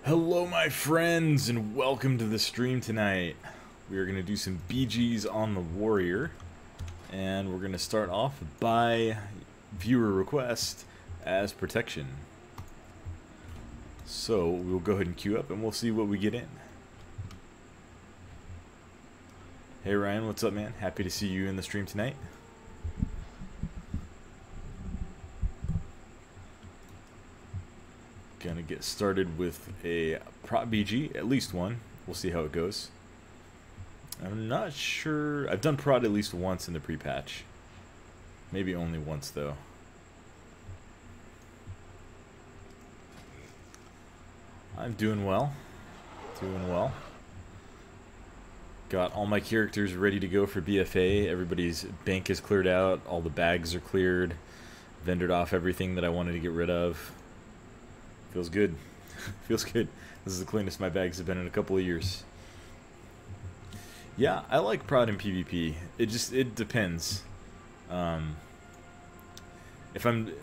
Hello my friends and welcome to the stream tonight. We are going to do some BGs on the Warrior, and we're going to start off by viewer request as protection. So we'll go ahead and queue up and we'll see what we get in. Hey Ryan, what's up man? Happy to see you in the stream tonight. Gonna get started with a prot BG, at least one. We'll see how it goes. I'm not sure. I've done prot at least once in the pre-patch. Maybe only once though. I'm doing well. Doing well. Got all my characters ready to go for BFA. Everybody's bank is cleared out. All the bags are cleared. Vendored off everything that I wanted to get rid of. Feels good. Feels good. This is the cleanest my bags have been in a couple of years. Yeah, I like prod in PvP. It depends. If I'm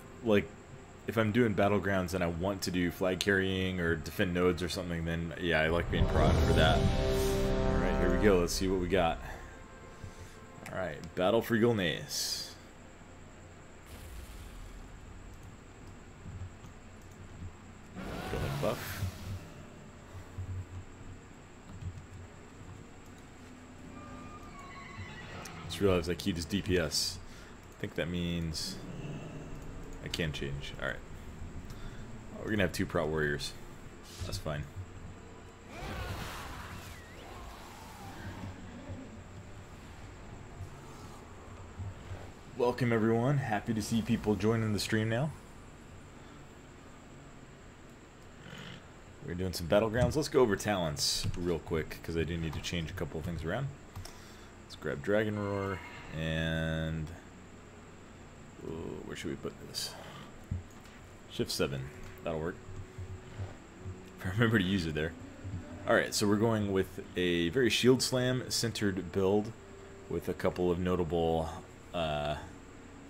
doing battlegrounds and I want to do flag carrying or defend nodes or something, then yeah, I like being prod for that. All right, here we go. Let's see what we got. All right, battle for Gilneas. Buff. Just realized I keyed his DPS. I think that means I can change. Alright. We're gonna have two prot warriors. That's fine. Welcome everyone. Happy to see people joining the stream now. We're doing some battlegrounds. Let's go over talents real quick because I do need to change a couple of things around. Let's grab Dragon Roar and where should we put this? Shift 7. That'll work. If I remember to use it there. Alright, so we're going with a very Shield Slam centered build with a couple of notable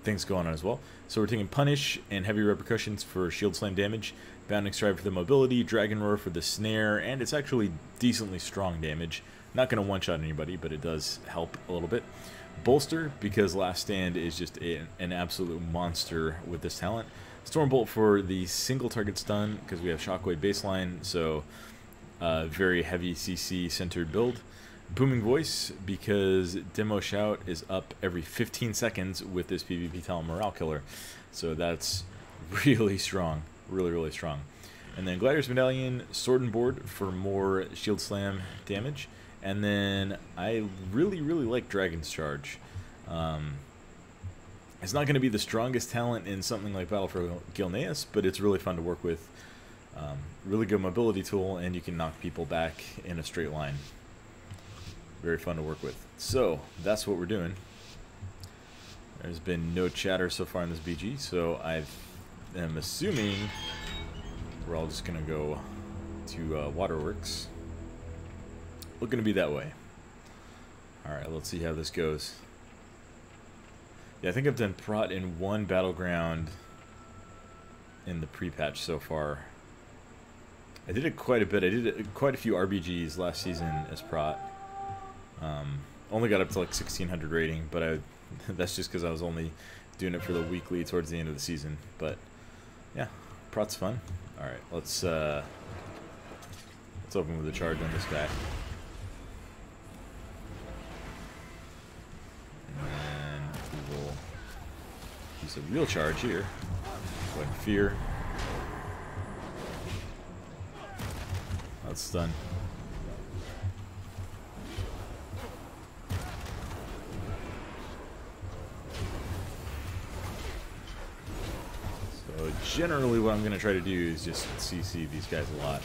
things going on as well. So we're taking Punish and Heavy Repercussions for Shield Slam damage, Bounding Stride for the mobility, Dragon Roar for the snare, and it's actually decently strong damage. Not going to one-shot anybody, but it does help a little bit. Bolster, because Last Stand is just an absolute monster with this talent. Stormbolt for the single target stun, because we have Shockwave baseline, so very heavy CC centered build. Booming Voice, because Demo Shout is up every 15 seconds with this PvP talent Morale Killer. So that's really strong. Really strong. And then Gladiator's Medallion, Sword and Board for more Shield Slam damage. And then I really like Dragon's Charge. It's not going to be the strongest talent in something like Battle for Gilneas, but it's really fun to work with. Really good mobility tool, and you can knock people back in a straight line. Very fun to work with. So, that's what we're doing. There's been no chatter so far in this BG, so I am assuming we're all just going to go to Waterworks. Looking to be that way. Alright, let's see how this goes. Yeah, I think I've done prot in one battleground in the pre-patch so far. I did it quite a bit. I did quite a few RBGs last season as prot. Only got up to like 1600 rating, but that's just because I was only doing it for the weekly towards the end of the season. But yeah, prot's fun. All right, let's open with a charge on this guy, and then we will use a real charge here. Go ahead and fear. That's done. So generally what I'm going to try to do is just CC these guys a lot.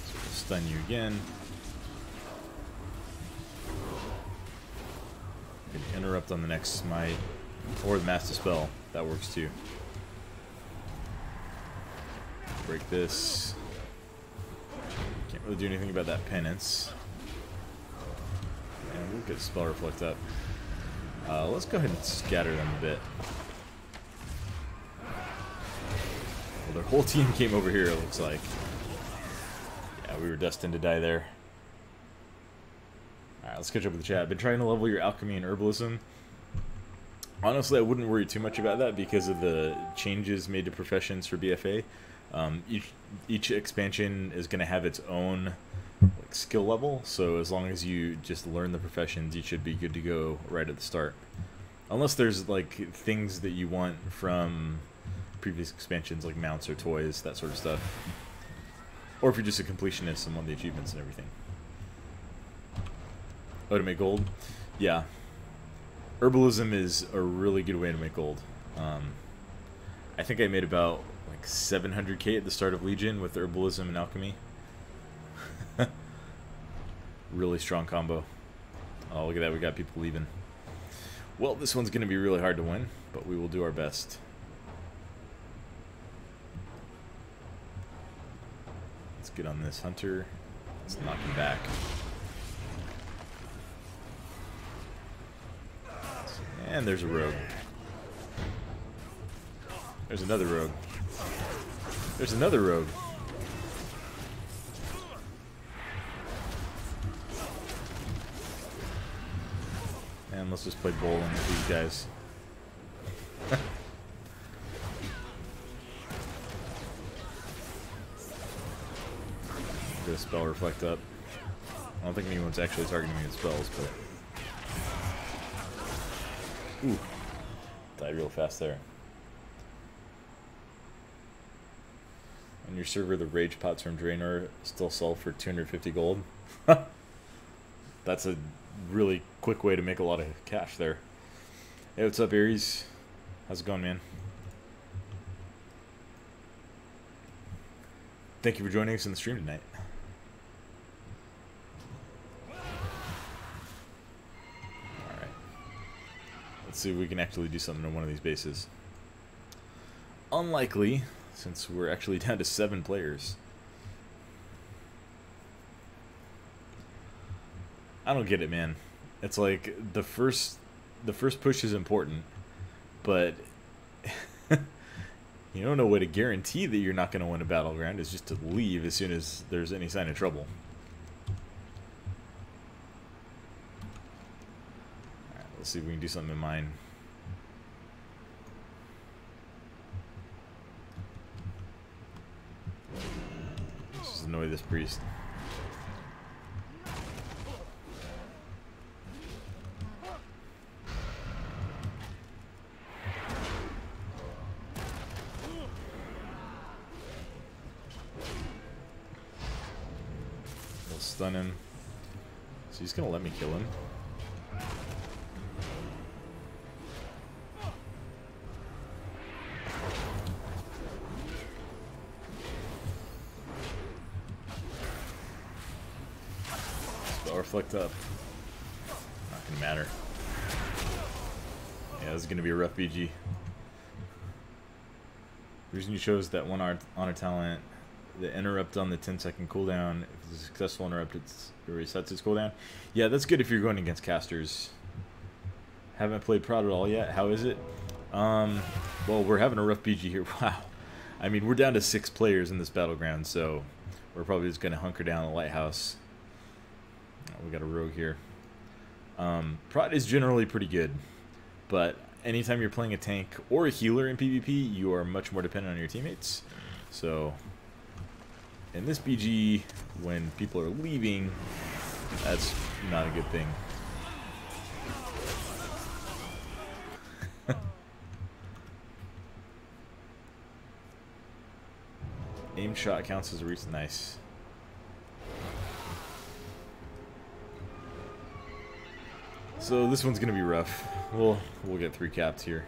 So we'll stun you again. You can interrupt on the next smite or the Master Spell. That works too. Break this. Can't really do anything about that penance. And we'll get Spell Reflect up. Let's go ahead and scatter them a bit. Well, their whole team came over here, it looks like. Yeah, we were destined to die there. Alright, let's catch up with the chat. I've been trying to level your alchemy and herbalism. Honestly, I wouldn't worry too much about that because of the changes made to professions for BFA. Each expansion is going to have its own like skill level, so as long as you just learn the professions, you should be good to go right at the start. Unless there's like things that you want from previous expansions, like mounts or toys, that sort of stuff. Or if you're just a completionist and want the achievements and everything. Oh, to make gold? Yeah. Herbalism is a really good way to make gold. I think I made about like 700k at the start of Legion with herbalism and alchemy. Really strong combo. Oh, look at that, we got people leaving. Well, this one's going to be really hard to win, but we will do our best. Let's get on this hunter. Let's knock him back. And there's a rogue. There's another rogue. There's another rogue. And let's just play bowling with these guys. Get a spell reflect up. I don't think anyone's actually targeting me with spells, but... Ooh. Died real fast there. On your server, the rage pots from Draenor still sell for 250 gold. That's a really quick way to make a lot of cash there. Hey, what's up, Aries? How's it going, man? Thank you for joining us in the stream tonight. Let's see if we can actually do something on one of these bases. Unlikely, since we're actually down to 7 players. I don't get it, man. It's like the first push is important, but you don't know way to guarantee that you're not going to win a battleground is just to leave as soon as there's any sign of trouble. Let's see if we can do something in mine. Let's just annoy this priest. We'll stun him. So he's gonna let me kill him. Reflect up. Not gonna matter. Yeah, this is gonna be a rough BG. The reason you chose that one honor talent, the interrupt on the 10-second cooldown. If it's a successful interrupt, it resets its cooldown. Yeah, that's good if you're going against casters. Haven't played Prod at all yet. How is it? Well, we're having a rough BG here. Wow. I mean, we're down to 6 players in this battleground, so we're probably just gonna hunker down the lighthouse. We got a rogue here. Prod is generally pretty good, but anytime you're playing a tank or a healer in PvP, you are much more dependent on your teammates. So, in this BG, when people are leaving, that's not a good thing. Aim shot counts as a recent. Nice. So this one's gonna be rough. We'll get 3 capped here.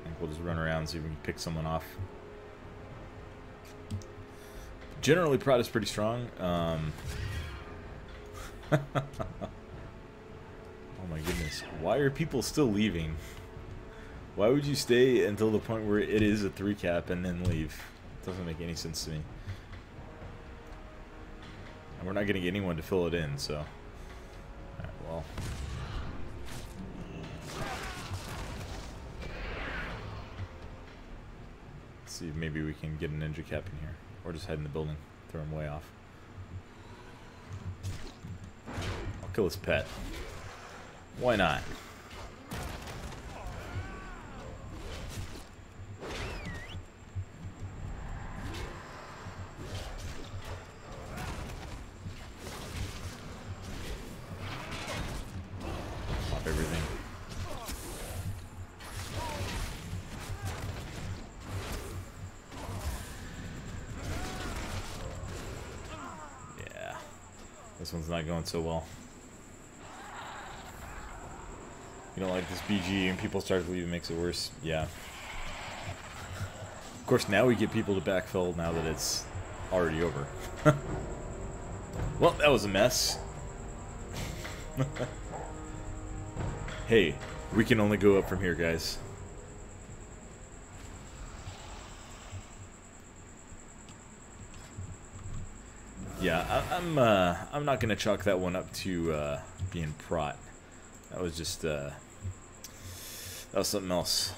I think we'll just run around and see if we can pick someone off. Generally, Prod is pretty strong. Oh my goodness. Why are people still leaving? Why would you stay until the point where it is a 3 cap and then leave? It doesn't make any sense to me. And we're not getting anyone to fill it in, so... Alright, well... See if maybe we can get a ninja cap in here. Or just hide in the building. Throw him way off. I'll kill his pet. Why not? Pop everything. Yeah. This one's not going so well. You don't like this BG and people start to leave, it makes it worse. Yeah. Of course, now we get people to backfill now that it's already over. Well, that was a mess. Hey, we can only go up from here, guys. Yeah, I'm not gonna chalk that one up to being prot. That was just that was something else.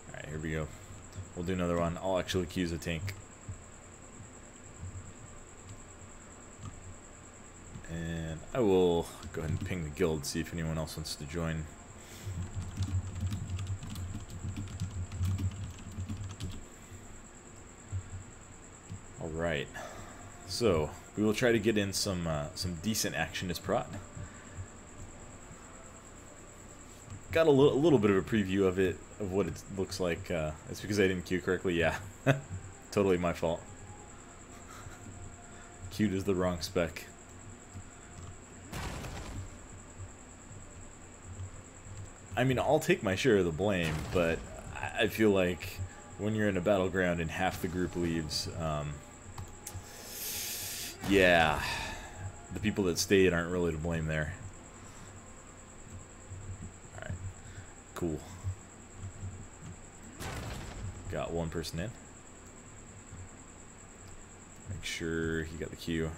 All right, here we go. We'll do another one. I'll actually accuse a tank. And I will go ahead and ping the guild, see if anyone else wants to join. Alright. So, we will try to get in some decent action as prot. Got a little bit of a preview of it, of what it looks like. It's because I didn't queue correctly, yeah. Totally my fault. Queued as the wrong spec. I mean, I'll take my share of the blame, but I feel like when you're in a battleground and half the group leaves, yeah, the people that stayed aren't really to blame there. Alright, cool. Got one person in. Make sure he got the queue.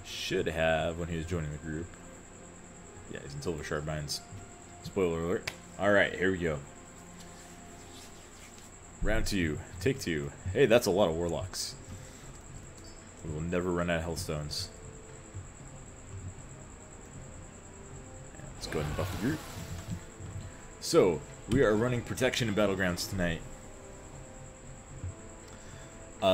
Should have when he was joining the group. Yeah, he's in Silver Shard Mines. Spoiler alert. Alright, here we go. Round 2. Take 2. Hey, that's a lot of Warlocks. We will never run out of Hellstones. Let's go ahead and buff the group. So, we are running Protection in Battlegrounds tonight.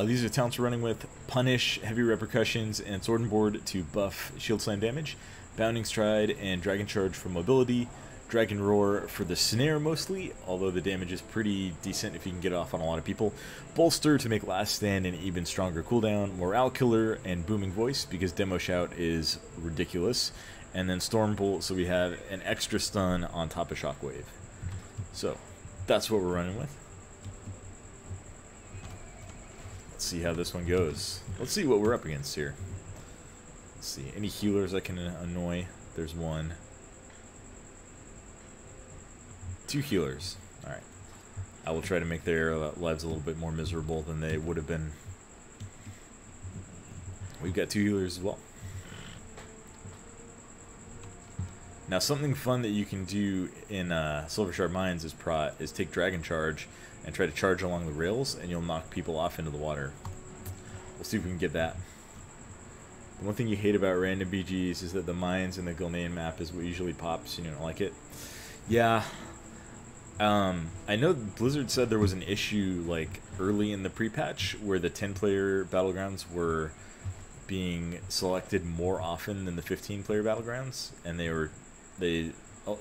These are the talents we're running with: Punish, Heavy Repercussions, and Sword and Board to buff Shield Slam damage, Bounding Stride and Dragon Charge for mobility, Dragon Roar for the snare mostly, although the damage is pretty decent if you can get it off on a lot of people, Bolster to make Last Stand an even stronger cooldown, Morale Killer, and Booming Voice because Demo Shout is ridiculous, and then Storm Bolt so we have an extra stun on top of Shockwave. So, that's what we're running with. See how this one goes. Let's see what we're up against here. Let's see. Any healers I can annoy? There's one. 2 healers. Alright. I will try to make their lives a little bit more miserable than they would have been. We've got 2 healers as well. Now something fun that you can do in Silver Shard Mines is take Dragon Charge and try to charge along the rails, and you'll knock people off into the water. We'll see if we can get that. The one thing you hate about random BGs is that the mines in the Gilnean map is what usually pops, and you don't like it. Yeah. I know Blizzard said there was an issue like early in the pre-patch where the 10-player battlegrounds were being selected more often than the 15-player battlegrounds, and they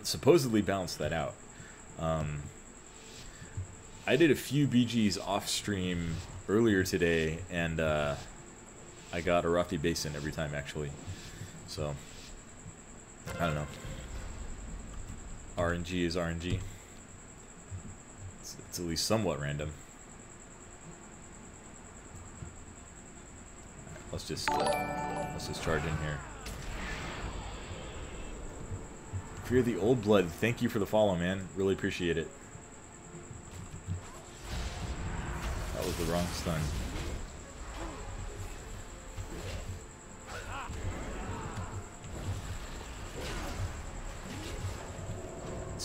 supposedly balanced that out. I did a few BGs off stream earlier today, and I got a Arathi Basin every time actually. So I don't know. RNG is RNG. It's at least somewhat random. Let's just charge in here. Fear the Old Blood, thank you for the follow, man. Really appreciate it. That was the wrong stun.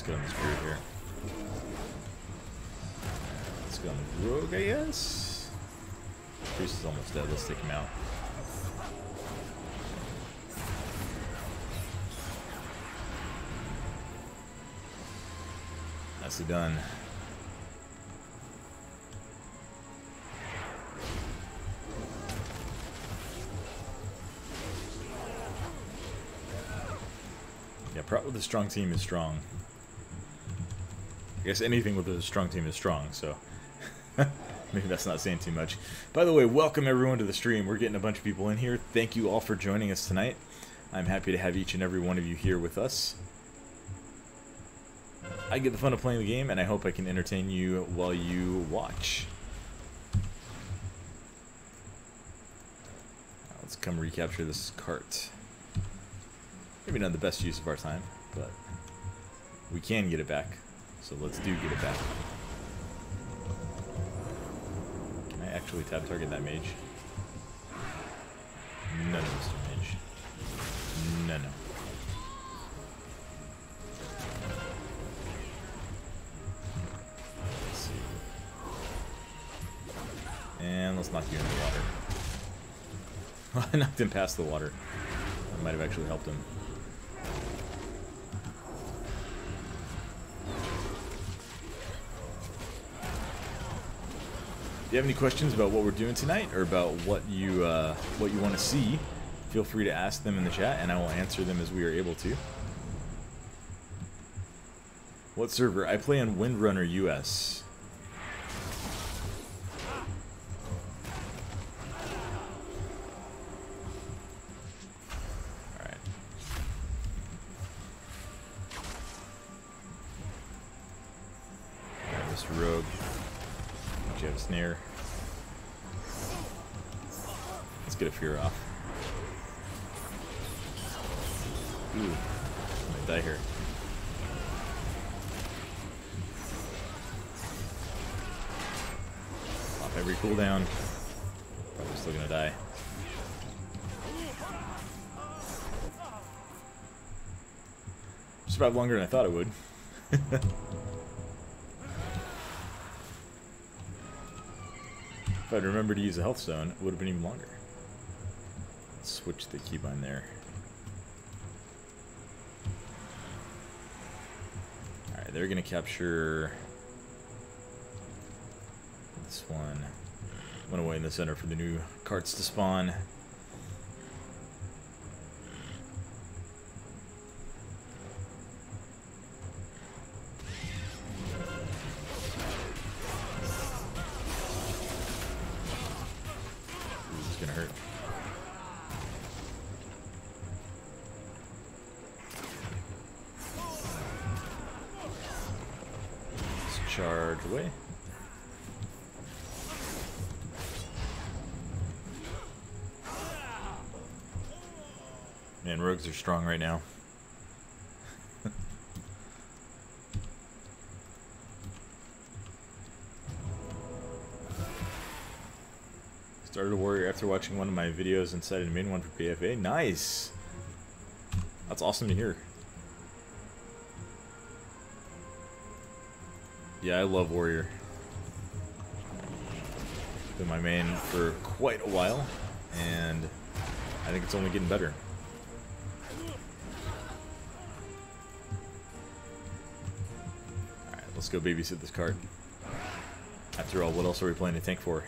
get on this Spirit here. Let's go on the Rogue, I guess. Priest is almost dead. Let's take him out. Nicely done. Yeah, Prot with a strong team is strong. I guess anything with a strong team is strong, so maybe that's not saying too much. By the way, welcome everyone to the stream. We're getting a bunch of people in here. Thank you all for joining us tonight. I'm happy to have each and every one of you here with us. I get the fun of playing the game, and I hope I can entertain you while you watch. Let's come recapture this cart. Maybe not the best use of our time, but we can get it back. So let's get it back. Can I actually tab target that mage? No, Mr. Mage. No. Let's see. And let's knock you in the water. I knocked him past the water. That might have actually helped him. If you have any questions about what we're doing tonight, or about what you want to see, feel free to ask them in the chat, and I will answer them as we are able to. What server? I play on Windrunner US. Alright. Alright, Mr. Rogue. You have a snare. Let's get a fear off. Ooh, I'm gonna die here. Off every cooldown. Probably still gonna die. Survived longer than I thought it would. If I'd remembered to use a health stone, it would have been even longer. Let's switch the keybind there. Alright, they're going to capture this one. Went away in the center for the new carts to spawn. Charge away. Man, rogues are strong right now. Started a warrior after watching one of my videos and decided to main one for BFA. Nice! That's awesome to hear. Yeah, I love warrior. Been my main for quite a while, and I think it's only getting better. Alright, let's go babysit this card. After all, what else are we playing a tank for?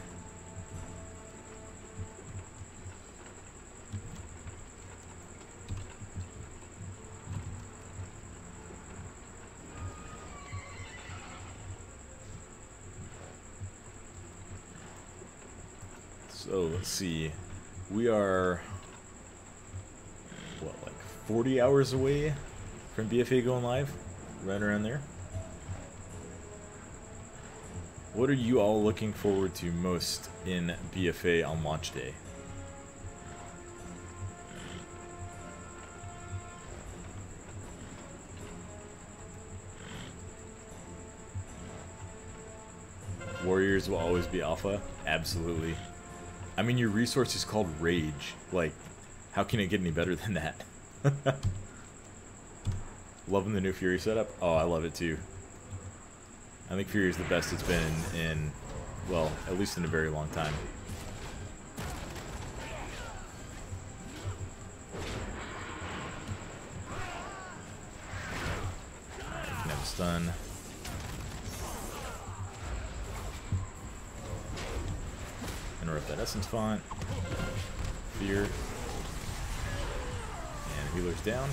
So let's see, we are, what, like 40 hours away from BFA going live? Right around there. What are you all looking forward to most in BFA on launch day? Warriors will always be alpha? Absolutely. I mean, your resource is called Rage. Like, how can it get any better than that? Loving the new Fury setup. Oh, I love it too. I think Fury is the best it's been in, well, at least in a very long time. Alright, you can have a stun. Interrupt that Essence Font. Fear. And healer's down.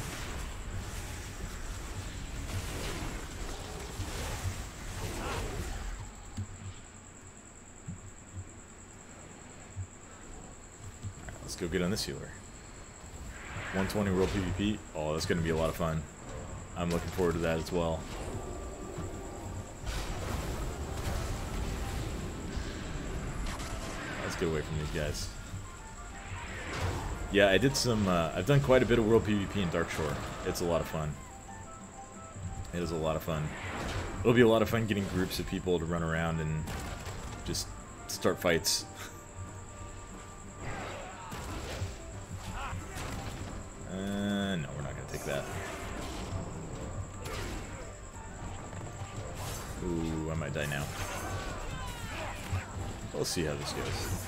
Alright, let's go get on this healer. 120 World PvP. Oh, that's going to be a lot of fun. I'm looking forward to that as well. Let's get away from these guys. Yeah, I did some, I've done quite a bit of World PvP in Darkshore. It's a lot of fun. It is a lot of fun. It'll be a lot of fun getting groups of people to run around and just start fights. No, we're not going to take that. Ooh, I might die now. We'll see how this goes.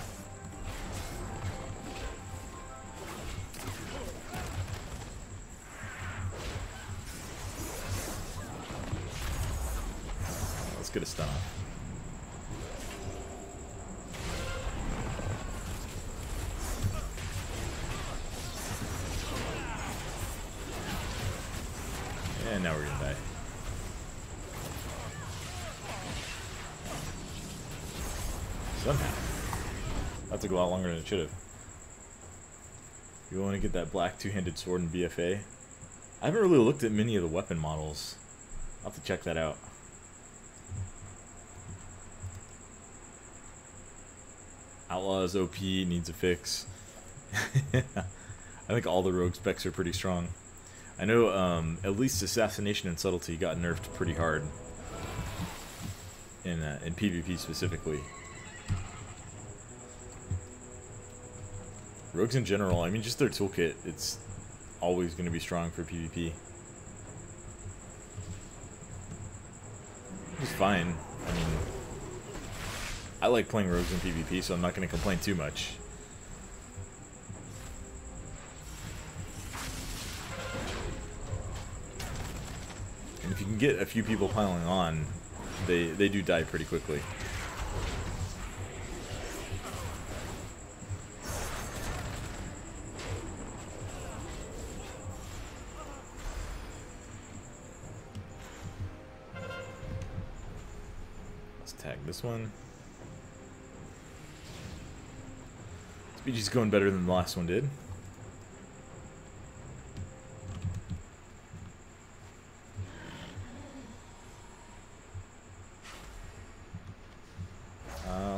Let's get a stun off. And now we're gonna die. Somehow. That took a lot longer than it should have. You want to get that black two-handed sword in BFA? I haven't really looked at many of the weapon models. I'll have to check that out. Outlaw's OP needs a fix. I think all the rogue specs are pretty strong. I know at least Assassination and Subtlety got nerfed pretty hard in PvP specifically. Rogues in general, I mean, just their toolkit, it's always going to be strong for PvP. It's fine. I mean, I like playing rogues in PvP, so I'm not going to complain too much. And if you can get a few people piling on, they do die pretty quickly. Let's tag this one. Speedy's going better than the last one did.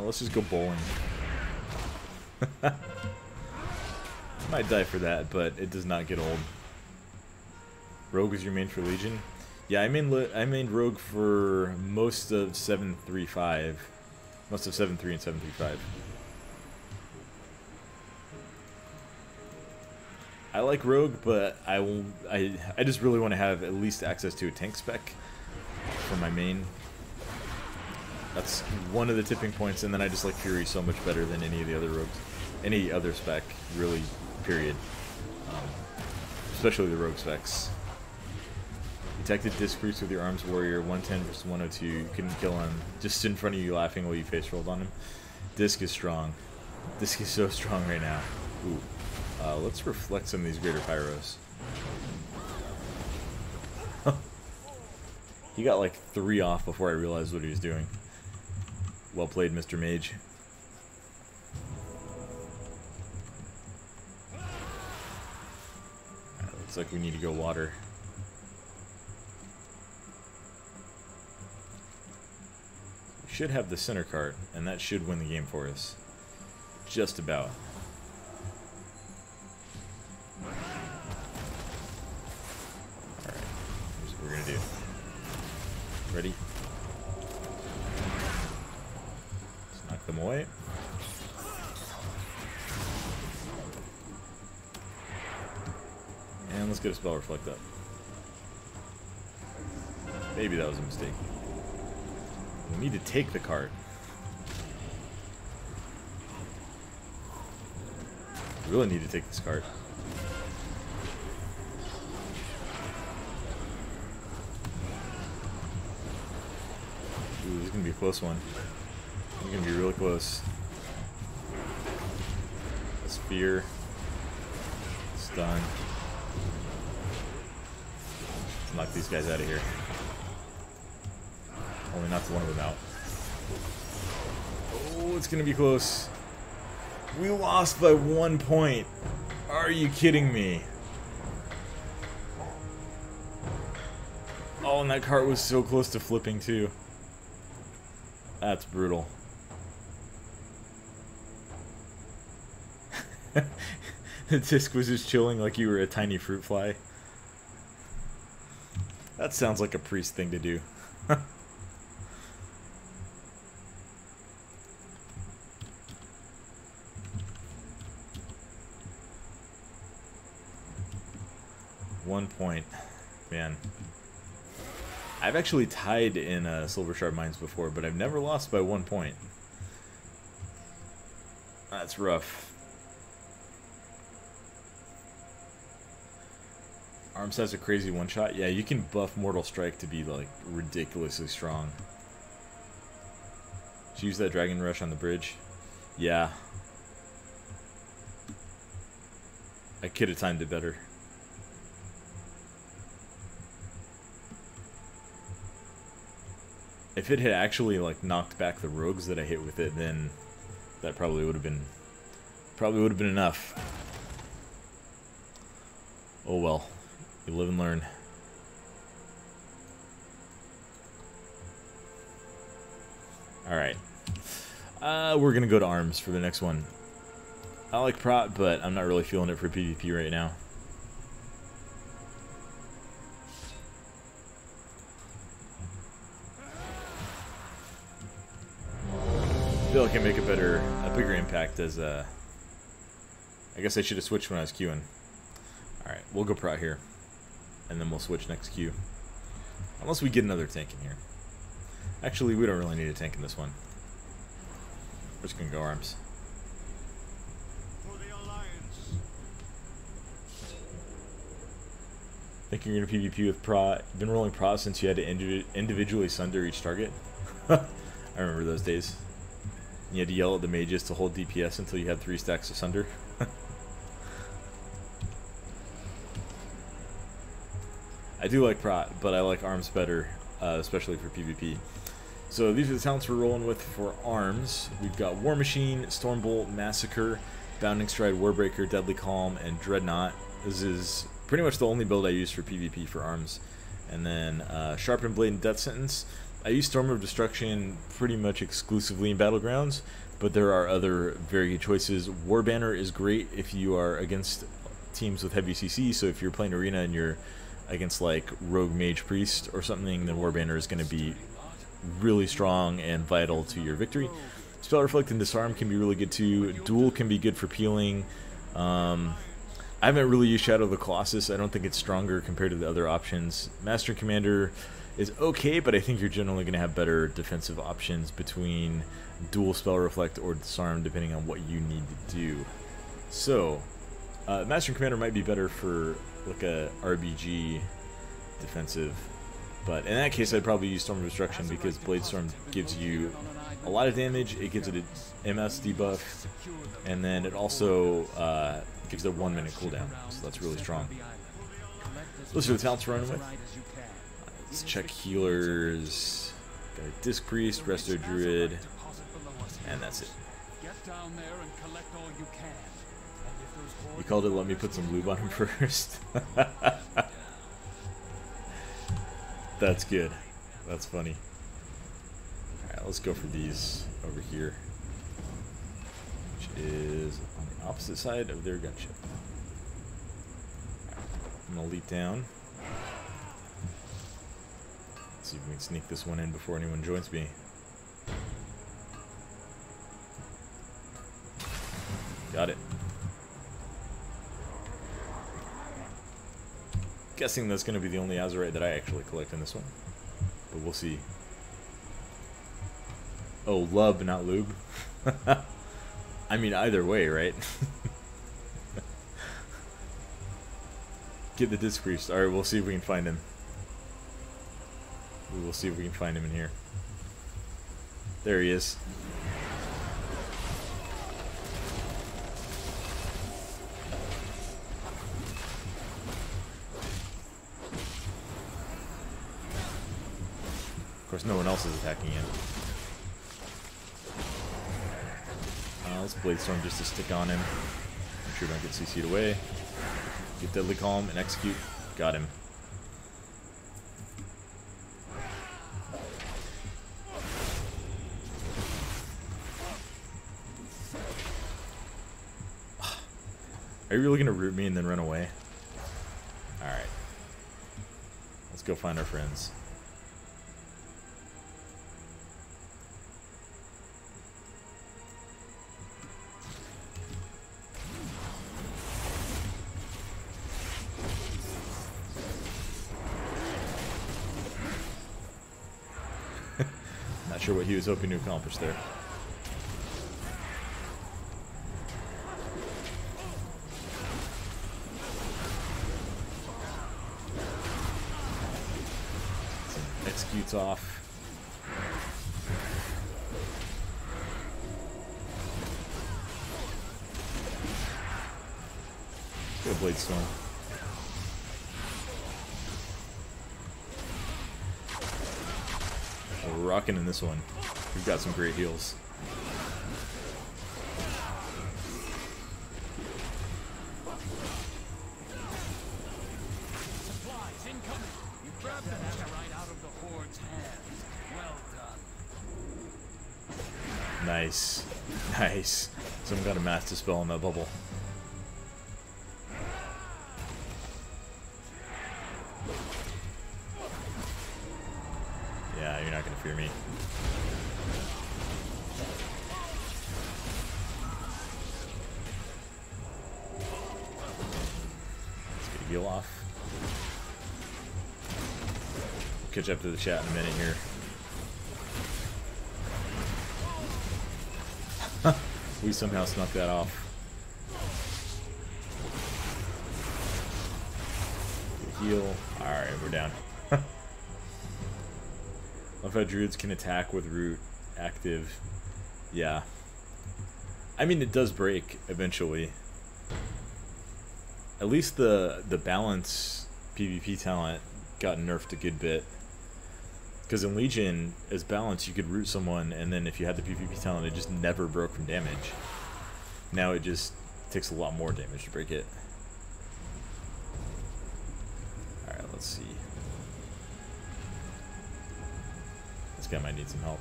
Let's just go bowling. Might die for that, but it does not get old. Rogue is your main for Legion? Yeah, I mained Rogue for most of 7.3.5. Most of 7.3 and 7.3.5. I like Rogue, but I just really want to have at least access to a tank spec for my main. That's one of the tipping points, and then I just like Fury so much better than any of the other rogues, any other spec, really, period. Especially the rogue specs. Detected disc roots with your arms warrior, 110 versus 102, you couldn't kill him, just in front of you laughing while you face rolled on him. Disc is strong. Disc is so strong right now. Ooh. Let's reflect some of these greater pyros. He got like 3 off before I realized what he was doing. Well played, Mr. Mage. Alright, looks like we need to go water. We should have the center cart, and that should win the game for us. Just about. Alright, here's what we're gonna do. Ready? Let's knock them away. And let's get a spell reflect up. Maybe that was a mistake. We need to take the cart. We really need to take this cart. Ooh, this is gonna be a close one. It's gonna be really close. Spear. Stun. Let's knock these guys out of here. Only knocked one of them out. Oh, it's gonna be close. We lost by 1 point. Are you kidding me? Oh, and that cart was so close to flipping too. That's brutal. The disc was just chilling like you were a tiny fruit fly. That sounds like a priest thing to do. One point. Man. I've actually tied in Silver Shard Mines before, but I've never lost by 1 point. That's rough. Arms has a crazy one-shot. Yeah, you can buff Mortal Strike to be, like, ridiculously strong. Did you use that Dragon Rush on the bridge? Yeah. I could have timed it better. If it had actually, like, knocked back the rogues that I hit with it, then that probably would have been enough. Oh well. You live and learn. Alright. We're gonna go to arms for the next one. I like prot, but I'm not really feeling it for PvP right now. I feel like I make a bigger impact as I guess I should have switched when I was queuing. Alright, we'll go prot here. And then we'll switch next queue. Unless we get another tank in here. Actually, we don't really need a tank in this one. We're just gonna go arms. For the Alliance. Think you're gonna PvP with prot? You've been rolling prot since you had to individually sunder each target? I remember those days. You had to yell at the mages to hold DPS until you had 3 stacks of sunder. I do like prot, but I like arms better, especially for PvP. So these are the talents we're rolling with for arms. We've got War Machine, Stormbolt, Massacre, Bounding Stride, Warbreaker, Deadly Calm, and Dreadnought. This is pretty much the only build I use for PvP for arms. And then Sharpened Blade and Death Sentence. I use Storm of Destruction pretty much exclusively in Battlegrounds, but there are other very good choices. War Banner is great if you are against teams with heavy CC, so if you're playing Arena and you're against like Rogue Mage Priest or something, then War Banner is going to be really strong and vital to your victory. Spell Reflect and Disarm can be really good too. Duel can be good for peeling. I haven't really used Shadow of the Colossus. I don't think it's stronger compared to the other options. Master Commander is okay, but I think you're generally going to have better defensive options between Duel, Spell Reflect, or Disarm, depending on what you need to do. So, Master Commander might be better for like a RBG defensive, but in that case I'd probably use Storm of Destruction because Blade Storm gives you a lot of damage, it gives it an MS debuff, and then it also gives it a 1 minute cooldown, so that's really strong. Those are the talents we're running with. Let's check healers. Got a Disc Priest, Resto Druid, and that's it. You called it, let me put some lube on him first. That's good. That's funny. Alright, let's go for these over here. Which is on the opposite side of their gunship. Right, I'm going to leap down. Let's see if we can sneak this one in before anyone joins me. Got it. Guessing that's going to be the only Azerite that I actually collect in this one. but we'll see. Oh, lub, not lube. I mean, either way, right? Get the disc priest. Alright, we'll see if we can find him. We will see if we can find him in here. There he is. Of course, no one else is attacking him. Let's Blade Storm just to stick on him. Make sure we don't get CC'd away. Get Deadly Calm and execute. Got him. Are you really going to root me and then run away? Alright. Let's go find our friends. Not sure what he was hoping to accomplish there. Executes off. Good Blade Storm. We're rocking in this one. We've got some great heals. Nice. Nice. Someone got a Master Spell on that bubble. Yeah, you're not going to fear me. Let's get a heal off. We'll catch up to the chat in a minute here. We somehow snuck that off. Heal. Alright, we're down. Love how druids can attack with root active. Yeah. I mean, it does break eventually. At least the balance PvP talent got nerfed a good bit. Because in Legion, as balance, you could root someone, and then if you had the PvP talent, it just never broke from damage. Now it just takes a lot more damage to break it. Alright, let's see. This guy might need some help.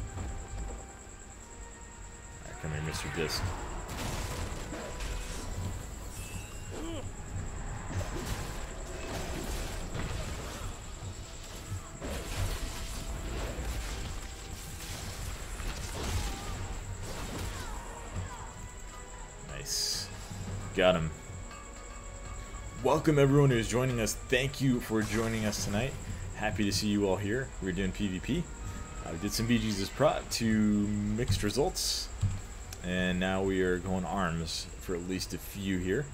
Alright, come here, Mr. Disc. Got him. Welcome everyone who is joining us. Thank you for joining us tonight. Happy to see you all here. We're doing PvP. We did some BG's Prot to mixed results. And now we are going arms for at least a few here.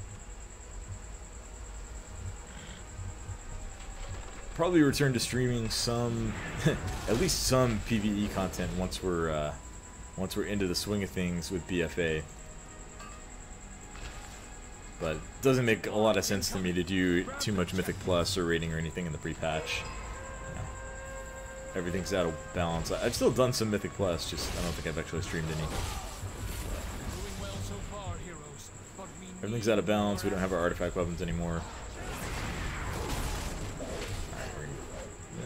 Probably return to streaming some, at least some PvE content once we're into the swing of things with BFA. But it doesn't make a lot of sense to me to do too much Mythic Plus or rating or anything in the pre-patch. You know, everything's out of balance. I've still done some Mythic Plus, just I don't think I've actually streamed any. Everything's out of balance. We don't have our artifact weapons anymore.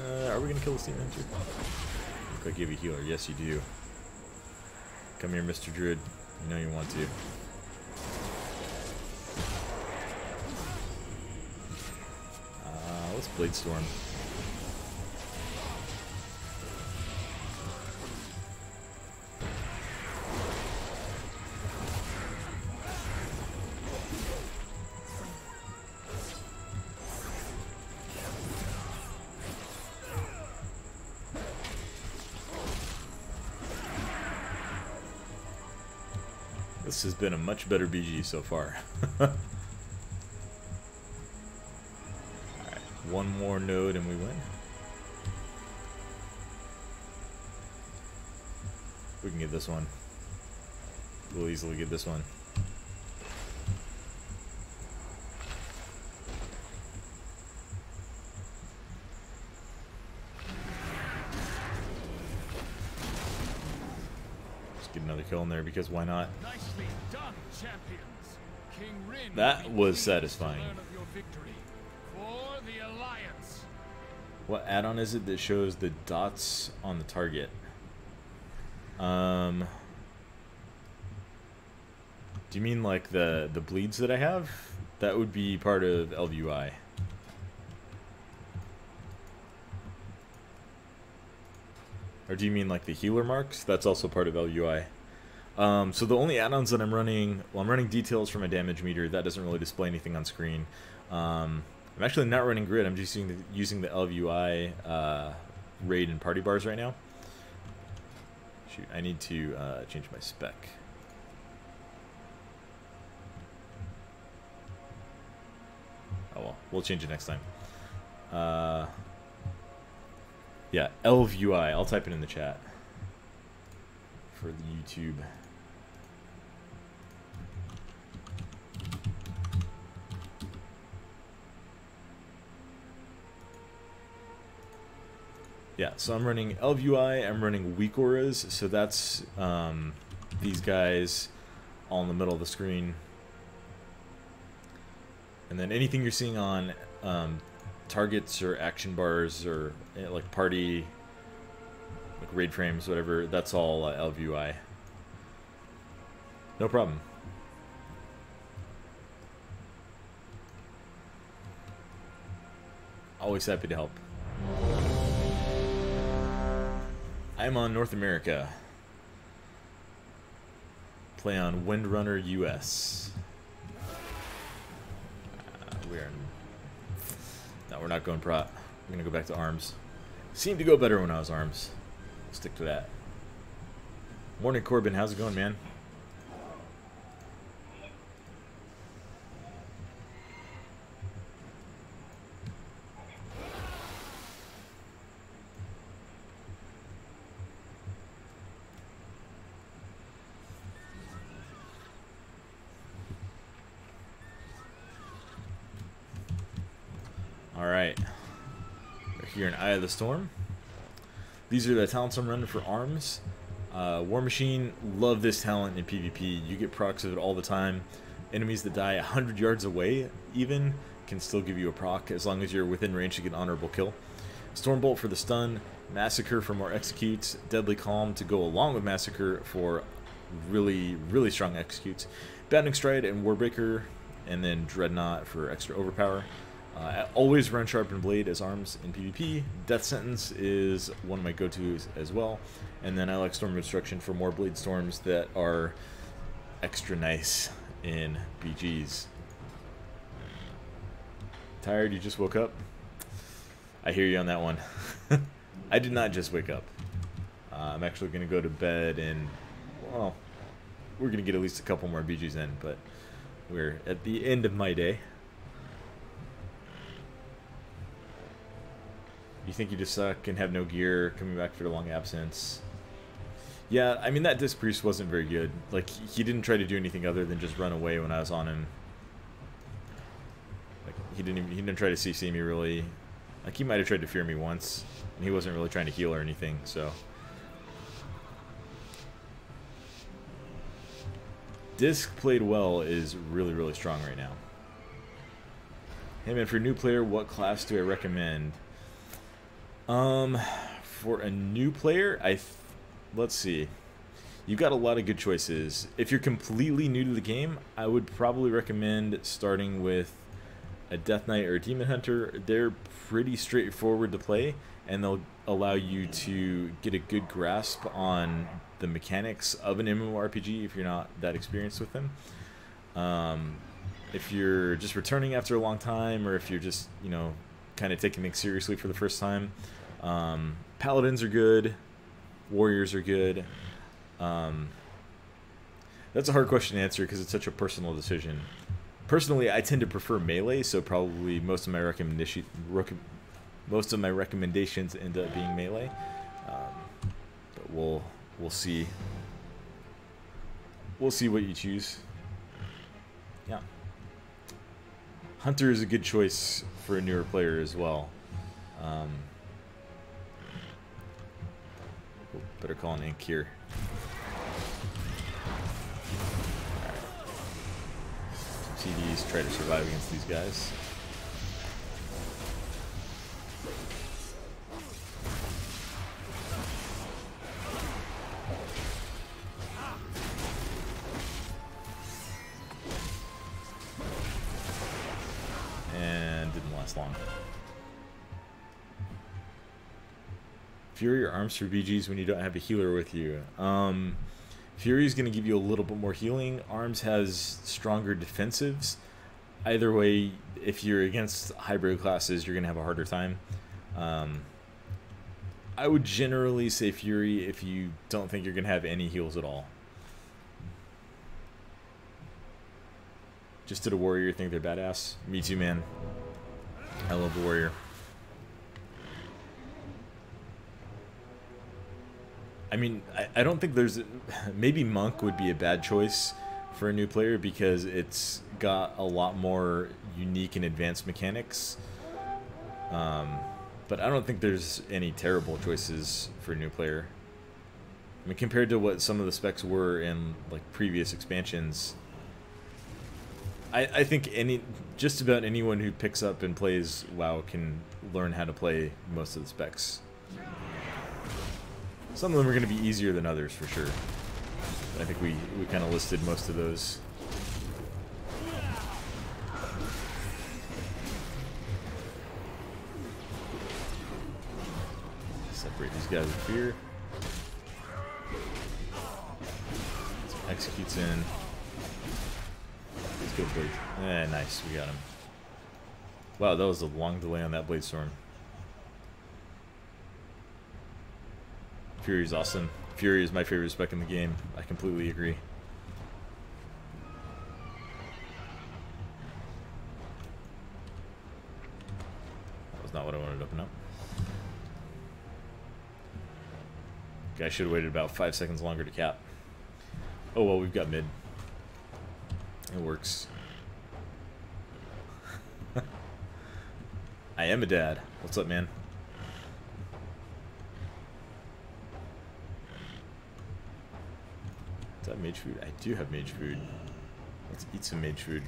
Alright, are we gonna kill the Steam Hunter? Look like you have a healer. Yes, you do. Come here, Mr. Druid. You know you want to. Let's Blade Storm. This has been a much better BG so far. Alright, one more node and we win. We can get this one. We'll easily get this one. Just get another kill in there because why not? Nicely done, champions. King Rin That was satisfying. For the Alliance. What add-on is it that shows the dots on the target? Do you mean like the bleeds that I have? That would be part of LVUI. Or do you mean like the healer marks? That's also part of LVUI. So the only add-ons that I'm running, well, I'm running details for my damage meter. That doesn't really display anything on screen. I'm actually not running grid. I'm just using the LVUI raid and party bars right now. Shoot, I need to change my spec. Oh well, we'll change it next time. Yeah, LVUI. I'll type it in the chat for the YouTube. Yeah, so I'm running LVUI, I'm running weak auras, so that's these guys all in the middle of the screen. And then anything you're seeing on targets or action bars or like party, like raid frames, whatever, that's all LVUI. No problem. Always happy to help. I'm on North America. Play on Windrunner US. No, we're not going prot. We're gonna go back to arms. Seemed to go better when I was arms. Stick to that. Morning, Corbin. How's it going, man? Alright, we're here in Eye of the Storm. These are the talents I'm running for arms. War Machine, love this talent in PvP. You get procs of it all the time. Enemies that die 100 yards away even can still give you a proc as long as you're within range to get an honorable kill. Stormbolt for the stun, Massacre for more executes, Deadly Calm to go along with Massacre for really, really strong executes, Bounding Stride and Warbreaker, and then Dreadnought for extra overpower. I always run Sharpened Blade as arms in PvP. Death Sentence is one of my go-tos as well. And then I like Storm Construction for more Blade Storms that are extra nice in BGs. Tired? You just woke up? I hear you on that one. I did not just wake up. I'm actually going to go to bed and, well, we're going to get at least a couple more BGs in, but we're at the end of my day. You think you just suck and have no gear, coming back for the long absence. Yeah, I mean, that Disc Priest wasn't very good. Like, he didn't try to do anything other than just run away when I was on him. Like, he didn't try to CC me, really. Like, he might have tried to fear me once, and he wasn't really trying to heal or anything, so. Disc played well is really, really strong right now. Hey man, for a new player, what class do I recommend? For a new player, let's see. You've got a lot of good choices. If you're completely new to the game, I would probably recommend starting with a Death Knight or a Demon Hunter. They're pretty straightforward to play, and they'll allow you to get a good grasp on the mechanics of an MMORPG if you're not that experienced with them. If you're just returning after a long time, or if you're just, you know, kind of taking things seriously for the first time, Paladins are good, Warriors are good. That's a hard question to answer because it's such a personal decision. Personally, I tend to prefer melee, so probably most of my recommendations end up being melee. But we'll see. We'll see what you choose. Yeah. Hunter is a good choice for a newer player as well. Better call an ink here. Alright. CDs, try to survive against these guys. And didn't last long. Fury or arms for BGs when you don't have a healer with you. Fury is going to give you a little bit more healing. Arms has stronger defensives. Either way, if you're against hybrid classes, you're going to have a harder time. I would generally say Fury if you don't think you're going to have any heals at all. Just did a warrior think they're badass? Me too, man. I love the warrior. I mean, I don't think there's... Maybe Monk would be a bad choice for a new player because it's got a lot more unique and advanced mechanics. But I don't think there's any terrible choices for a new player. I mean, compared to what some of the specs were in like previous expansions, I think just about anyone who picks up and plays WoW can learn how to play most of the specs. Some of them are going to be easier than others, for sure. I think we kind of listed most of those. Separate these guys with fear. Some executes in. Let's go blade. Nice, we got him. Wow, that was a long delay on that blade storm. Fury is awesome. Fury is my favorite spec in the game. I completely agree. That was not what I wanted to open up. Okay, I should have waited about 5 seconds longer to cap. Oh well, we've got mid. It works. I am a dad. What's up, man? Do I have mage food? I do have mage food. Let's eat some mage food.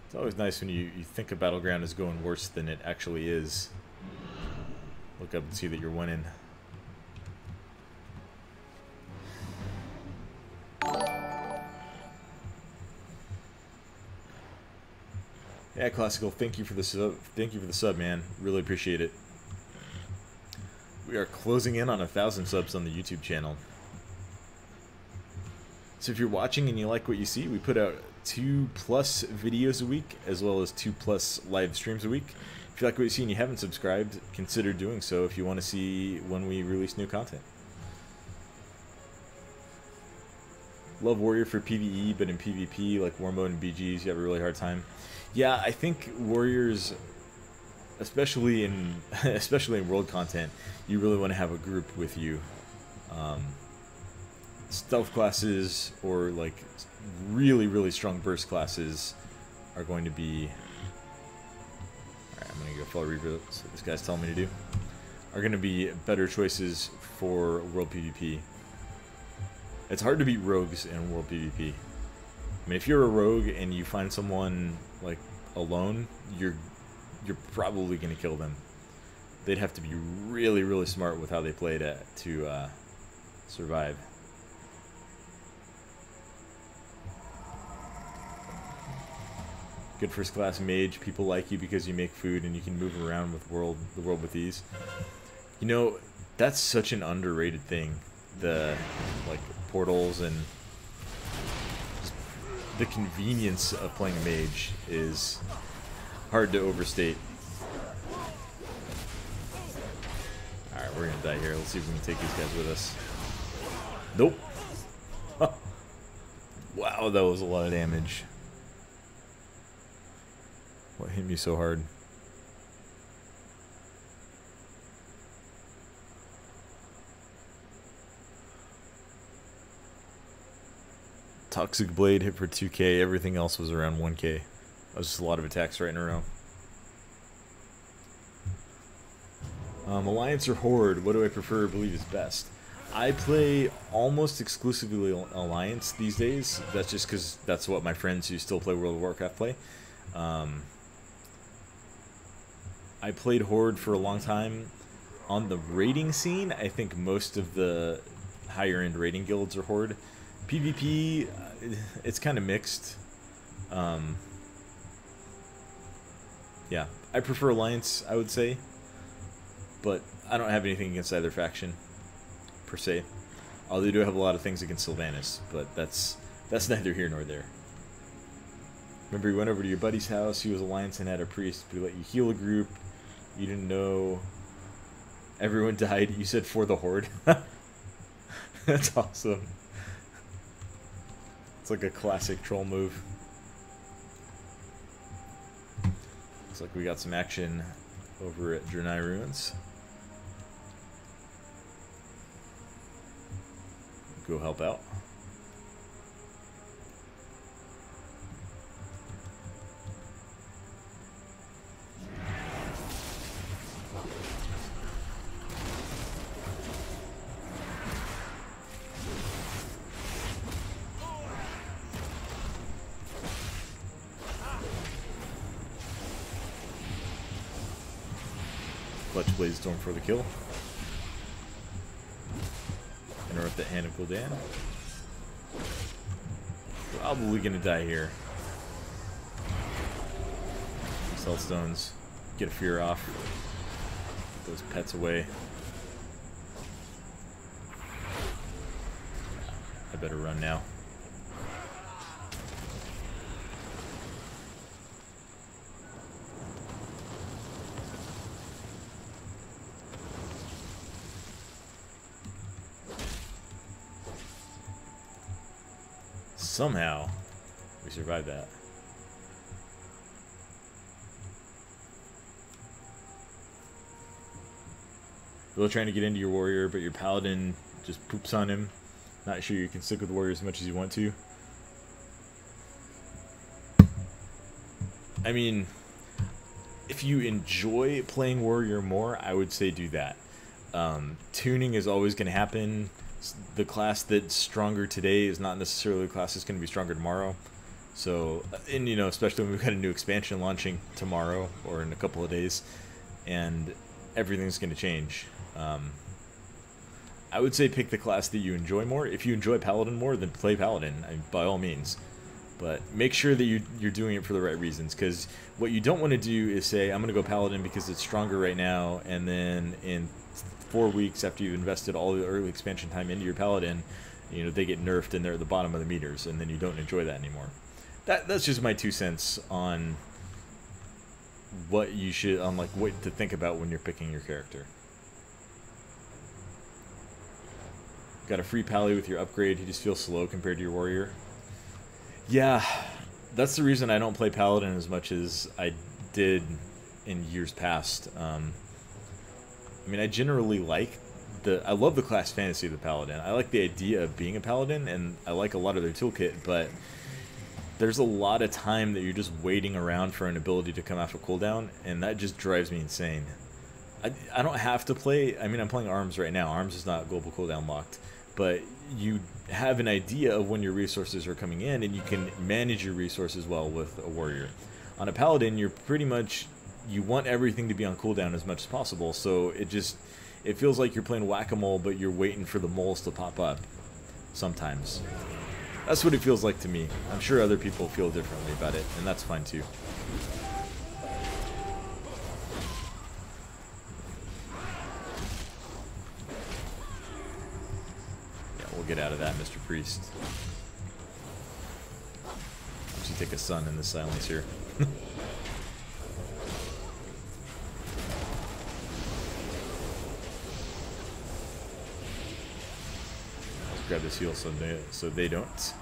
It's always nice when you think a battleground is going worse than it actually is. Look up and see that you're winning. Yeah, Classical, thank you for the sub. Thank you for the sub, man. Really appreciate it. We are closing in on 1,000 subs on the YouTube channel. So if you're watching and you like what you see, we put out 2+ videos a week, as well as 2+ live streams a week. If you like what you see and you haven't subscribed, consider doing so if you want to see when we release new content. Love Warrior for PvE, but in PvP, like War Mode and BGs, you have a really hard time. Yeah, I think Warriors, especially in world content, you really want to have a group with you. Stealth classes or like really strong burst classes are going to be... Alright, I'm going to go full reroute, so this guy's telling me to do. Are going to be better choices for world PvP. It's hard to beat rogues in world PvP. I mean, if you're a rogue and you find someone like alone, you're probably gonna kill them. They'd have to be really smart with how they played it to survive. Good first class mage. People like you because you make food and you can move around with the world with ease. You know, that's such an underrated thing. The like portals and the convenience of playing mage is hard to overstate. Alright, we're gonna die here. Let's see if we can take these guys with us. Nope. Wow, that was a lot of damage. What hit me so hard? Toxic Blade hit for 2k, everything else was around 1k. That was just a lot of attacks right in a row. Alliance or Horde, what do I prefer or believe is best? I play almost exclusively Alliance these days. That's just because that's what my friends who still play World of Warcraft play. I played Horde for a long time. On the raiding scene, I think most of the higher end raiding guilds are Horde. PvP, it's kind of mixed. Yeah, I prefer Alliance, I would say. But I don't have anything against either faction, per se. Although they do have a lot of things against Sylvanas, but that's neither here nor there. Remember, you went over to your buddy's house, he was Alliance and had a priest, but he let you heal a group. You didn't know everyone died. You said for the Horde. That's awesome. It's like a classic troll move. Looks like we got some action over at Draenei Ruins. Go help out. Clutch Bladestorm for the kill. Interrupt the Hand of Gul'dan. Probably gonna die here. Sell stones. Get a fear off. Get those pets away. I better run now. Somehow, we survived that. Really trying to get into your warrior, but your paladin just poops on him. Not sure you can stick with the warrior as much as you want to. I mean, if you enjoy playing warrior more, I would say do that. Tuning is always going to happen. The class that's stronger today is not necessarily the class that's going to be stronger tomorrow. So, and you know, especially when we've got a new expansion launching tomorrow or in a couple of days, and everything's going to change. I would say pick the class that you enjoy more. If you enjoy Paladin more, then play Paladin, by all means. But make sure that you're doing it for the right reasons, because what you don't want to do is say, I'm going to go Paladin because it's stronger right now, and then in 4 weeks after you've invested all the early expansion time into your Paladin, you know, they get nerfed and they're at the bottom of the meters, and then you don't enjoy that anymore. That's just my 2 cents on what you should, on like what to think about when you're picking your character. Got a free pally with your upgrade. You just feel slow compared to your warrior. Yeah, that's the reason I don't play Paladin as much as I did in years past. I mean, I generally like I love the class fantasy of the Paladin. I like the idea of being a Paladin, and I like a lot of their toolkit, but there's a lot of time that you're just waiting around for an ability to come off a cooldown, and that just drives me insane. I don't have to play, I mean, I'm playing Arms right now. Arms is not global cooldown locked, but you have an idea of when your resources are coming in, and you can manage your resources well with a warrior. On a Paladin, you're pretty much, you want everything to be on cooldown as much as possible, so it feels like you're playing whack-a-mole, but you're waiting for the moles to pop up sometimes. That's what it feels like to me. I'm sure other people feel differently about it, and that's fine too. Yeah, we'll get out of that, Mr. Priest. you take a sun in the silence here. Let's grab this heal so they don't.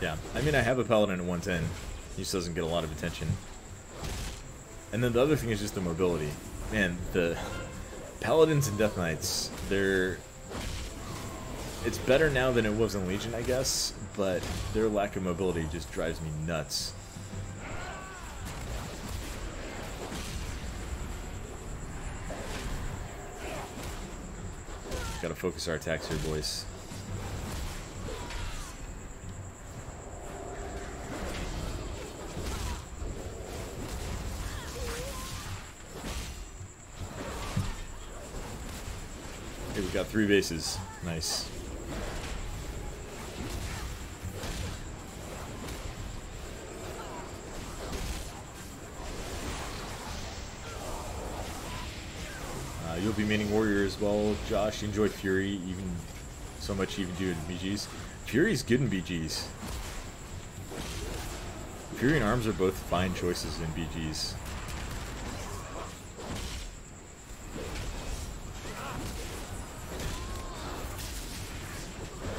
Yeah, I mean, I have a paladin at 110. He just doesn't get a lot of attention. And then the other thing is just the mobility. Man, the paladins and death knights, it's better now than it was in Legion, I guess, but their lack of mobility just drives me nuts. Gotta focus our attacks here, boys. Okay, we got 3 bases. Nice. You'll be maining Warrior as well, Josh. You enjoy Fury even so much you even do it in BGs. Fury's good in BGs. Fury and Arms are both fine choices in BGs.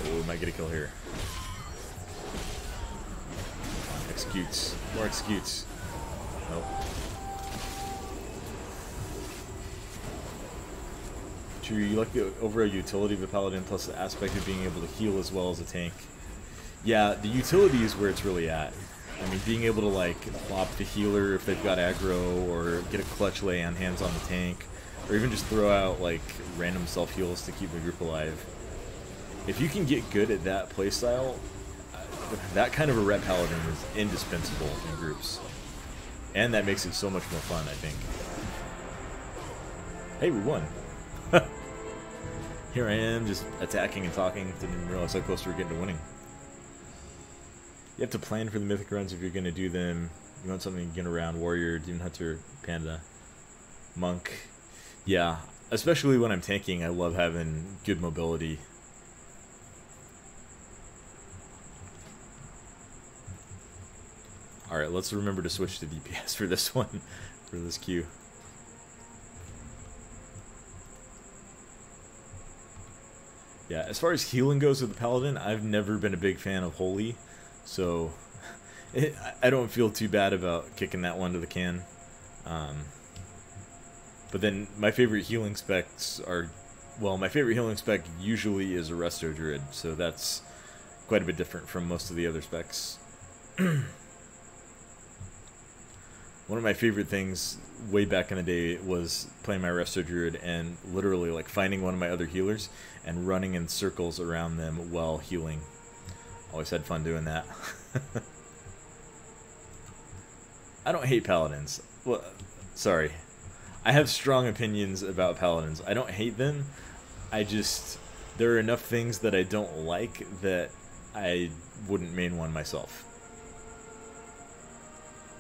Oh, we might get a kill here. Executes. More executes. Nope. You like the overall utility of the paladin plus the aspect of being able to heal as well as a tank. Yeah, the utility is where it's really at. I mean, being able to like plop the healer if they've got aggro, or get a clutch lay on hands on the tank, or even just throw out like random self heals to keep the group alive. If you can get good at that playstyle, that kind of a rep paladin is indispensable in groups, and that makes it so much more fun, I think. Hey, we won. Here I am, just attacking and talking. Didn't even realize how close we were getting to winning. You have to plan for the mythic runs if you're going to do them. You want something to get around. Warrior, Demon Hunter, Panda, Monk. Yeah, especially when I'm tanking, I love having good mobility. Alright, let's remember to switch to DPS for this one, for this queue. Yeah, as far as healing goes with the Paladin, I've never been a big fan of Holy, so I don't feel too bad about kicking that one to the can. But then my favorite healing specs are, well, my favorite healing spec usually is a Resto Druid, so that's quite a bit different from most of the other specs. One of my favorite things way back in the day was playing my Resto Druid and literally like finding one of my other healers and running in circles around them while healing. Always had fun doing that. I don't hate paladins. Well, sorry. I have strong opinions about paladins. I don't hate them. There are enough things that I don't like that I wouldn't main one myself.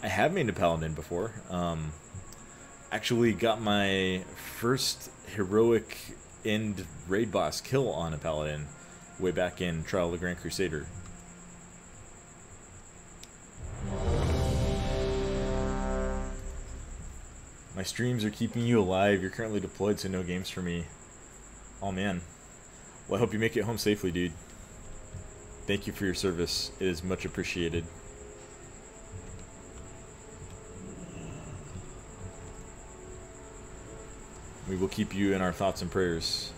I have mained a paladin before. Actually got my first heroic end raid boss kill on a paladin way back in Trial of the Grand Crusader. My streams are keeping you alive. You're currently deployed, so no games for me. Oh man. Well, I hope you make it home safely, dude. Thank you for your service. It is much appreciated. We will keep you in our thoughts and prayers.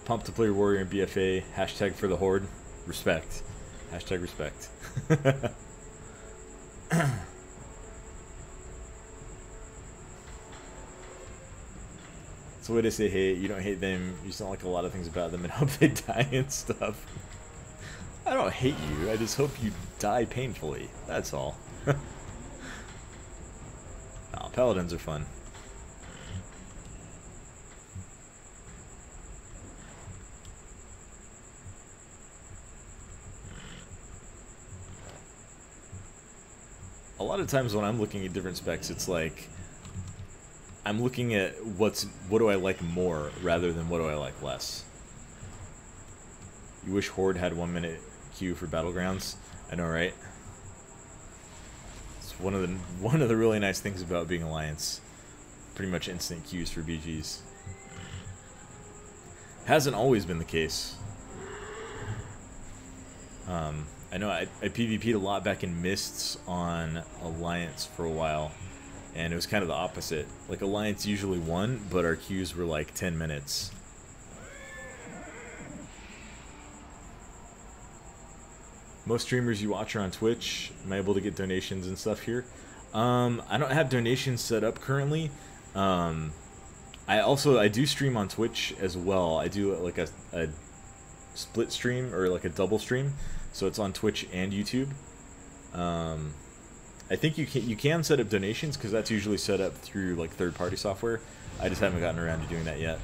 Pumped to play Warrior and BFA. Hashtag for the Horde. Respect. Hashtag respect. It's a way to say hate. You don't hate them. You just don't like a lot of things about them and hope they die and stuff. I don't hate you. I just hope you die painfully. That's all. Nah, paladins are fun. A lot of times when I'm looking at different specs, it's like I'm looking at what do I like more rather than what do I like less. You wish Horde had 1 minute queue for Battlegrounds. I know, right? It's one of the really nice things about being Alliance. Pretty much instant queues for BGs. Hasn't always been the case. I know I PvP'd a lot back in Mists on Alliance for a while, and it was kind of the opposite. Like, Alliance usually won, but our queues were like 10 minutes. Most streamers you watch are on Twitch. Am I able to get donations and stuff here? I don't have donations set up currently. I do stream on Twitch as well. I do like a split stream, or like a double stream, so it's on Twitch and YouTube. I think you can set up donations, because that's usually set up through like third-party software. I just haven't gotten around to doing that yet.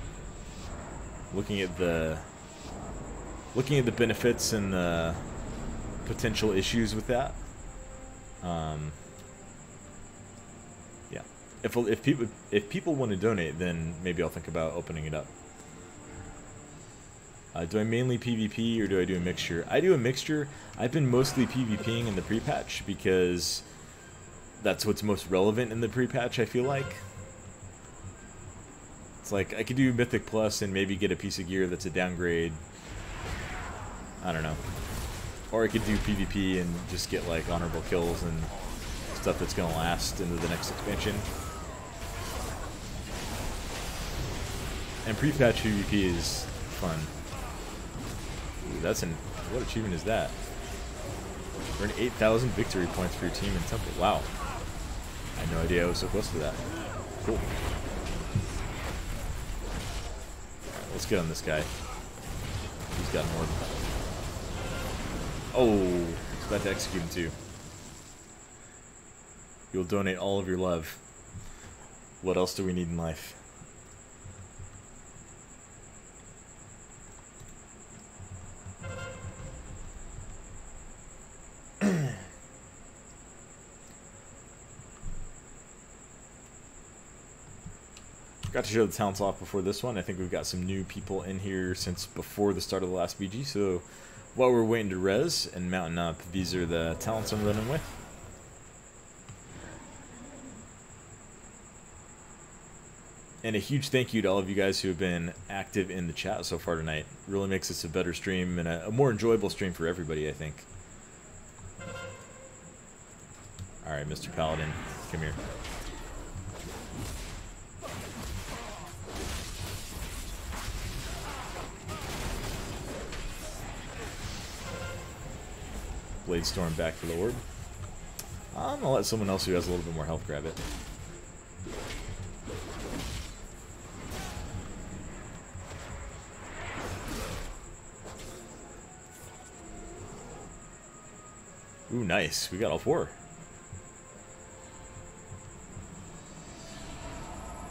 Looking at the benefits and the potential issues with that. Yeah, if people want to donate, then maybe I'll think about opening it up. Do I mainly PvP, or do I do a mixture? I do a mixture. I've been mostly PvPing in the pre-patch, because that's what's most relevant in the pre-patch, I feel like. It's like, I could do Mythic Plus and maybe get a piece of gear that's a downgrade. I don't know. Or I could do PvP and just get like honorable kills and stuff that's gonna last into the next expansion. And pre-patch PvP is fun. Ooh, what achievement is that? Earn 8,000 victory points for your team in Temple. Wow. I had no idea I was so close to that. Cool. Alright, let's get on this guy. He's got more. Oh, he's about to execute him too. You'll donate all of your love. What else do we need in life? Got to show the talents off before this one. I think we've got some new people in here since before the start of the last BG, so while we're waiting to res and mounting up, these are the talents I'm running with. And a huge thank you to all of you guys who have been active in the chat so far tonight. It really makes this a better stream and a more enjoyable stream for everybody, I think. Alright, Mr. Paladin, come here. Blade Storm back for the orb. I'm gonna let someone else who has a little bit more health grab it. Ooh, nice. We got all four.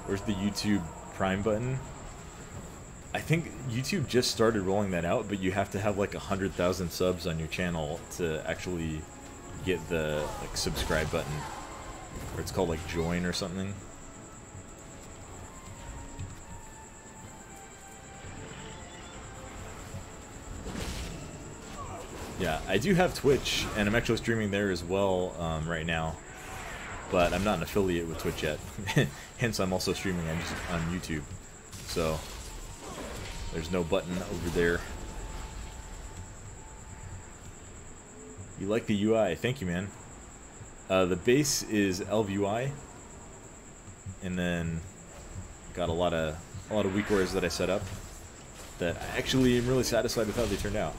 Where's the YouTube Prime button? I think YouTube just started rolling that out, but you have to have like 100,000 subs on your channel to actually get the like subscribe button, or it's called like join or something. Yeah, I do have Twitch, and I'm actually streaming there as well right now, but I'm not an affiliate with Twitch yet. Hence, I'm also streaming on YouTube. So there's no button over there. You like the UI? Thank you, man. The base is ElvUI, and then got a lot of weak warriors that I set up that I actually am really satisfied with how they turned out.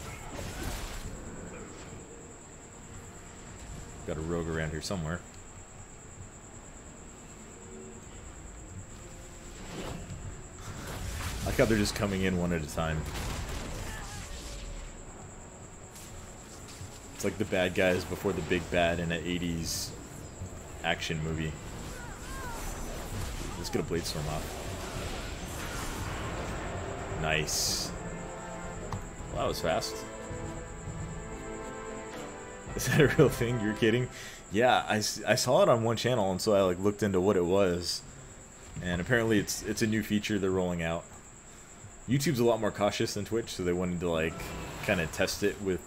Got a rogue around here somewhere. I like how they're just coming in one at a time. It's like the bad guys before the big bad in an 80s action movie. Let's get a Blade Storm off. Nice. Well, that was fast. Is that a real thing? You're kidding? Yeah, I saw it on one channel, and so I like looked into what it was. And apparently it's a new feature they're rolling out. YouTube's a lot more cautious than Twitch, so they wanted to like kind of test it with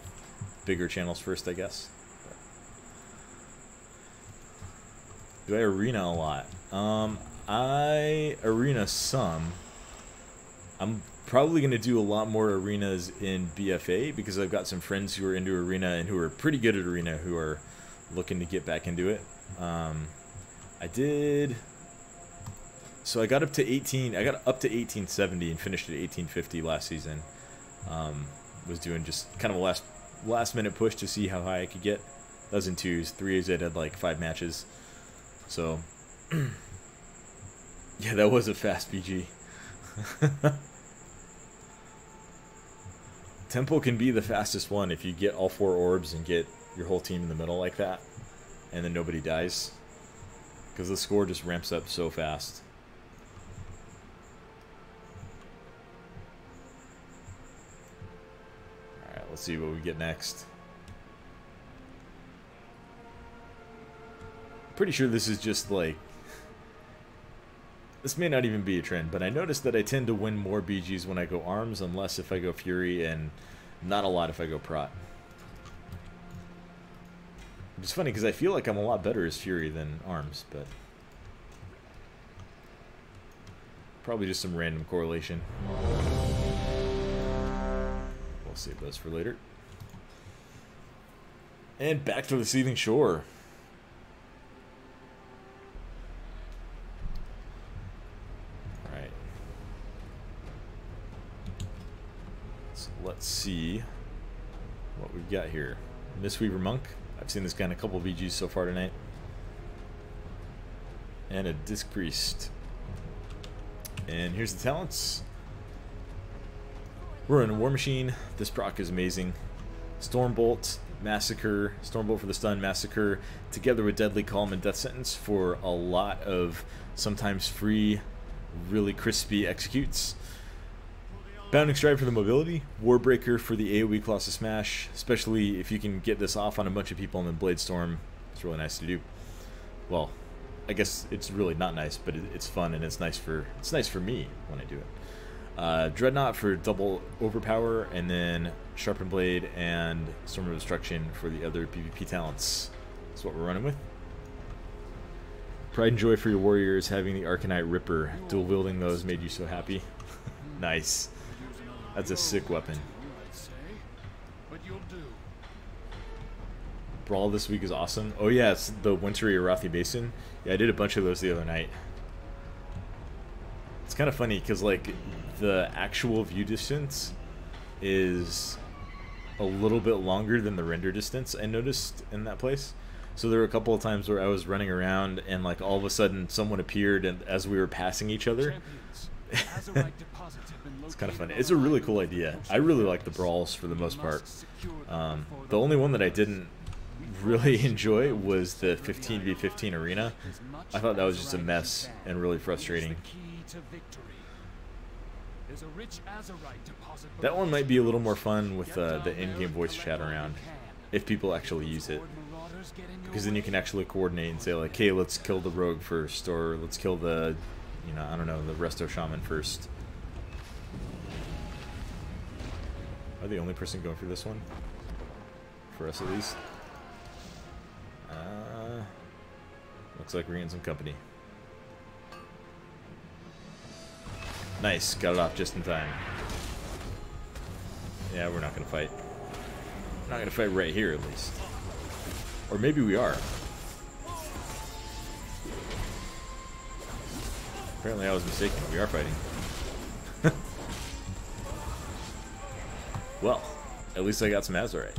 bigger channels first, I guess. Do I arena a lot? I arena some. I'm probably going to do a lot more arenas in BFA because I've got some friends who are into arena and who are pretty good at arena who are looking to get back into it. I did... So I got up to 1870 and finished at 1850 last season. Was doing just kind of a last minute push to see how high I could get. That was in 2s. 3s I had like 5 matches. So yeah, that was a fast BG. Tempo can be the fastest one if you get all 4 orbs and get your whole team in the middle like that, and then nobody dies, because the score just ramps up so fast. Alright, let's see what we get next. Pretty sure this is just like... This may not even be a trend, but I noticed that I tend to win more BGs when I go arms, unless if I go Fury, and not a lot if I go Prot. Which is funny, because I feel like I'm a lot better as Fury than arms, but... Probably just some random correlation. We'll save those for later. And back to the Seething Shore. Let's see what we've got here. Mistweaver Monk. I've seen this guy in a couple of VGs so far tonight. And a Disc Priest. And here's the talents. We're in a War Machine. This proc is amazing. Stormbolt, Massacre, Stormbolt for the stun, Massacre, together with Deadly Calm and Death Sentence for a lot of sometimes free, really crispy executes. Bounding Stride for the mobility, Warbreaker for the AoE Colossus Smash, especially if you can get this off on a bunch of people, and then Blade Storm, it's really nice to do. Well, I guess it's really not nice, but it's fun and it's nice for me when I do it. Dreadnought for double overpower, and then Sharpened Blade and Storm of Destruction for the other PvP talents. That's what we're running with. Pride and joy for your warriors, having the Arcanite Ripper. Dual wielding those made you so happy. Nice. That's a sick weapon. Brawl this week is awesome. Oh yeah, it's the Wintry Arathi Basin. Yeah, I did a bunch of those the other night. It's kind of funny because like the actual view distance is a little bit longer than the render distance, I noticed in that place. So there were a couple of times where I was running around and like all of a sudden someone appeared, and as we were passing each other. It's kind of funny. It's a really cool idea. I really like the brawls for the most part. The only one that I didn't really enjoy was the 15v15 arena. I thought that was just a mess and really frustrating. That one might be a little more fun with the in-game voice chat around, if people actually use it. Because then you can actually coordinate and say like, hey, let's kill the rogue first, or let's kill the... You know, I don't know, the Resto Shaman first. Are the only person going for this one? For us at least? Looks like we're getting some company. Nice, got it off just in time. Yeah, we're not gonna fight. We're not gonna fight right here at least. Or maybe we are. Apparently I was mistaken. We are fighting. Well, at least I got some Azurite.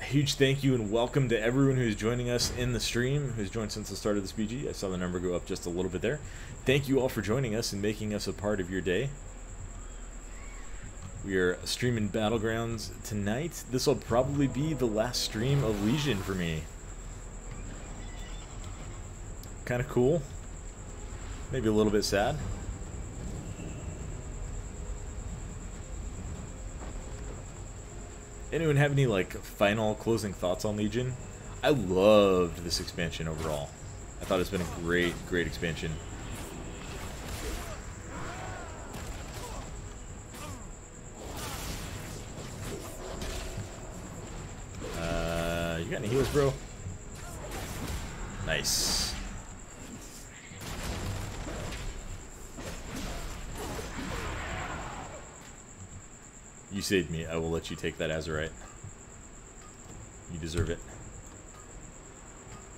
A huge thank you and welcome to everyone who's joining us in the stream, who's joined since the start of this BG. I saw the number go up just a little bit there. Thank you all for joining us and making us a part of your day. We are streaming Battlegrounds tonight. This will probably be the last stream of Legion for me. Kind of cool. Maybe a little bit sad. Anyone have any like final closing thoughts on Legion? I loved this expansion overall. I thought it's been a great expansion. got any heals, bro? Nice. You saved me. I will let you take that Azurite. You deserve it.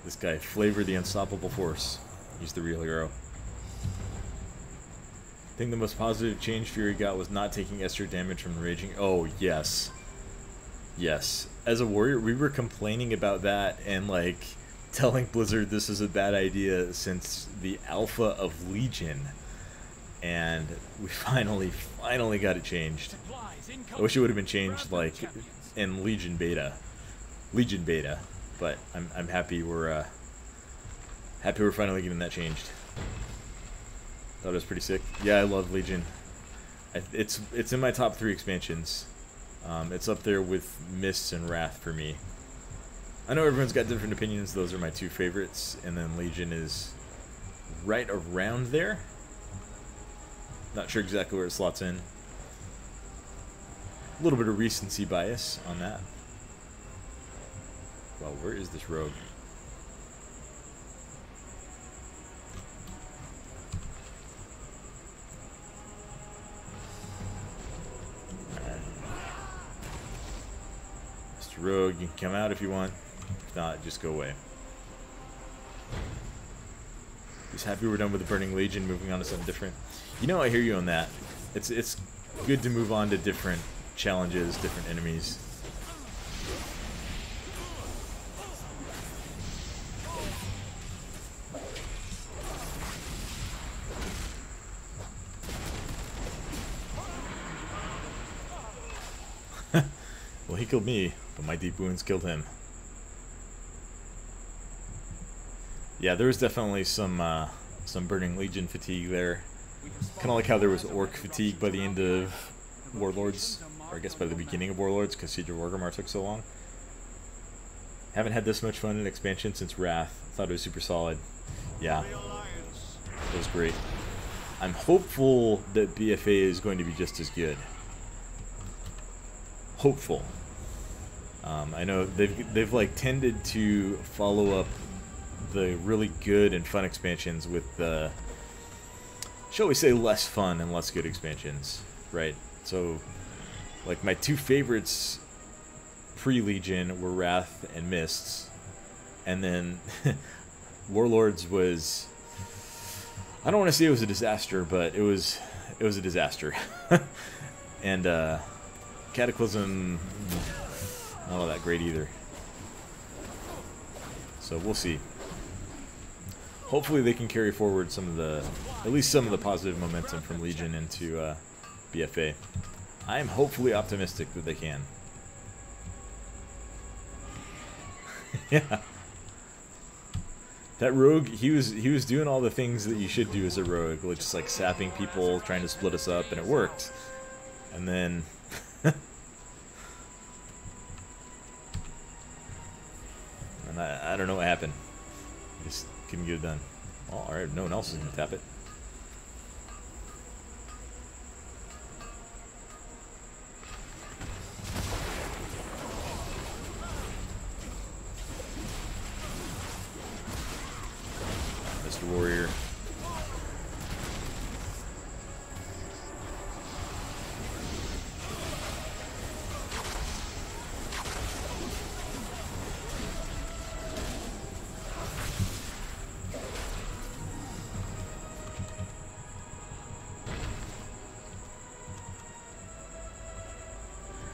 This guy, Flavor the Unstoppable Force. He's the real hero. I think the most positive change Fury got was not taking extra damage from raging. Oh, yes. Yes. As a warrior, we were complaining about that and, like, telling Blizzard this is a bad idea since the alpha of Legion. And we finally got it changed. I wish it would have been changed, like, in Legion Beta. But I'm happy we're finally getting that changed. Thought it was pretty sick. Yeah, I love Legion. It's in my top 3 expansions. It's up there with Mists and Wrath for me. I know everyone's got different opinions. Those are my 2 favorites, and then Legion is right around there. Not sure exactly where it slots in. A little bit of recency bias on that. Well, where is this rogue? Mr. Rogue, you can come out if you want. If not, just go away. Just happy we're done with the Burning Legion, moving on to something different. You know, I hear you on that. It's good to move on to different challenges, different enemies. Well, he killed me, but my deep wounds killed him. Yeah, there was definitely some Burning Legion fatigue there. Kind of like how there was Orc fatigue by the end of Warlords, or I guess by the beginning of Warlords, because Siege of Orgrimmar took so long. Haven't had this much fun in expansion since Wrath. Thought it was super solid. Yeah, it was great. I'm hopeful that BFA is going to be just as good. Hopeful. I know they've like tended to follow up the really good and fun expansions with the, shall we say, less fun and less good expansions, right? So, like, my 2 favorites pre-Legion were Wrath and Mists, and then Warlords was, I don't want to say it was a disaster, but it was a disaster. And Cataclysm, not all that great either. So we'll see. Hopefully they can carry forward some of the, at least some of the positive momentum from Legion into BFA. I am hopefully optimistic that they can. Yeah. That rogue, he was doing all the things that you should do as a rogue, like just like sapping people, trying to split us up, and it worked. And then and I don't know what happened. Just couldn't get it done. Well, alright, no one else is gonna tap it. Mr. Warrior.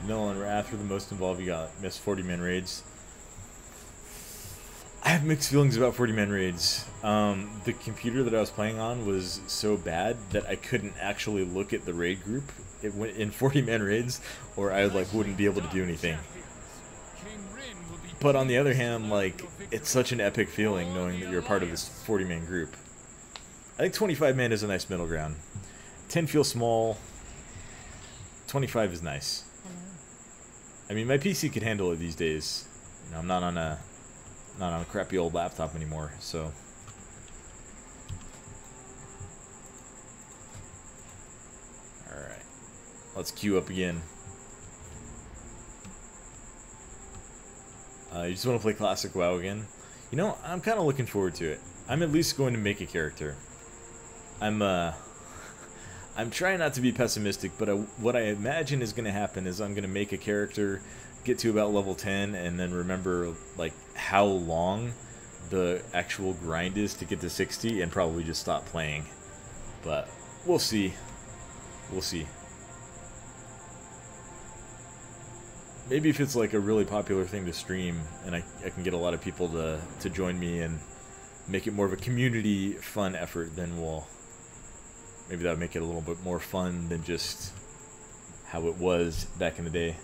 Null and Wrath were the most involved. You got missed 40-man raids. I have mixed feelings about 40-man raids. The computer that I was playing on was so bad that I couldn't actually look at the raid group in 40-man raids, or I wouldn't be able to do anything. But on the other hand, like, it's such an epic feeling knowing that you're a part of this 40-man group. I think 25-man is a nice middle ground. 10 feels small. 25 is nice. I mean, my PC could handle it these days. You know, I'm not on a crappy old laptop anymore, so. Alright. Let's queue up again. You just want to play classic WoW again? You know, I'm kind of looking forward to it. I'm at least going to make a character. I'm trying not to be pessimistic, but what I imagine is going to happen is I'm going to make a character, get to about level 10, and then remember like how long the actual grind is to get to 60, and probably just stop playing. But we'll see. We'll see. Maybe if it's like a really popular thing to stream, and I can get a lot of people to join me and make it more of a community fun effort, then maybe that would make it a little bit more fun than just how it was back in the day.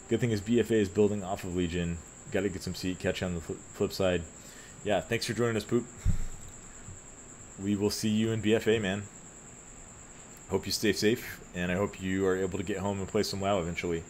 Good thing is BFA is building off of Legion. Got to get some seat, catch on the flip side. Yeah, thanks for joining us, Poop. We will see you in BFA, man. Hope you stay safe, and I hope you are able to get home and play some WoW eventually.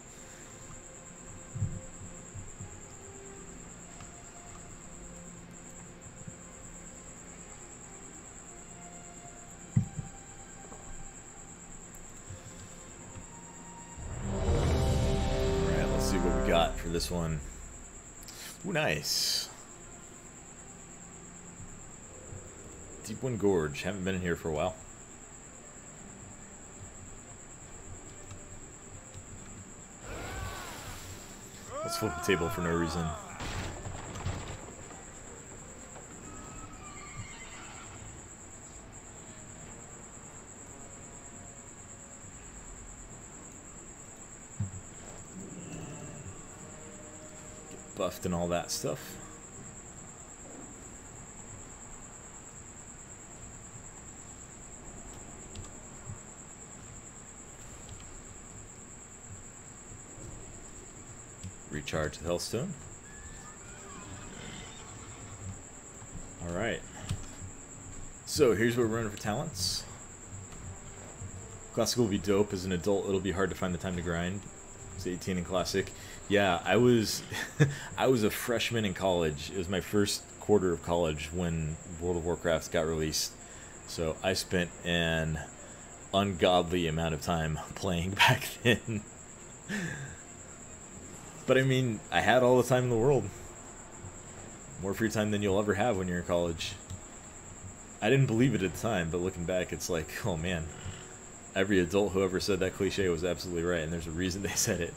For this one. Ooh, nice. Deepwind Gorge. Haven't been in here for a while. Let's flip the table for no reason. Buffed and all that stuff. Recharge the Hellstone. Alright. So here's what we're running for talents. Classic will be dope. As an adult, it'll be hard to find the time to grind. It's 18 in Classic. Yeah, I was I was a freshman in college. It was my first quarter of college when World of Warcraft got released. So I spent an ungodly amount of time playing back then. But I mean, I had all the time in the world. More free time than you'll ever have when you're in college. I didn't believe it at the time, but looking back, it's like, oh man. Every adult who ever said that cliche was absolutely right, and there's a reason they said it.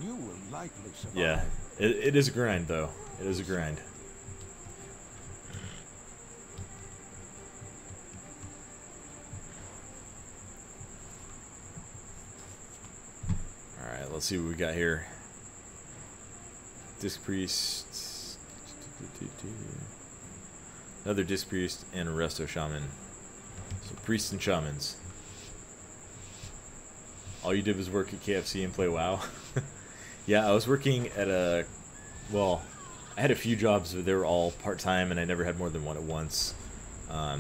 You will likely survive. Yeah, it is a grind, though. It is a grind. Alright, let's see what we got here. Disc Priest. Another Disc Priest and a Resto Shaman. So priests and shamans. All you did was work at KFC and play WoW. Yeah, I was working at well, I had a few jobs, but they were all part-time, and I never had more than one at once. The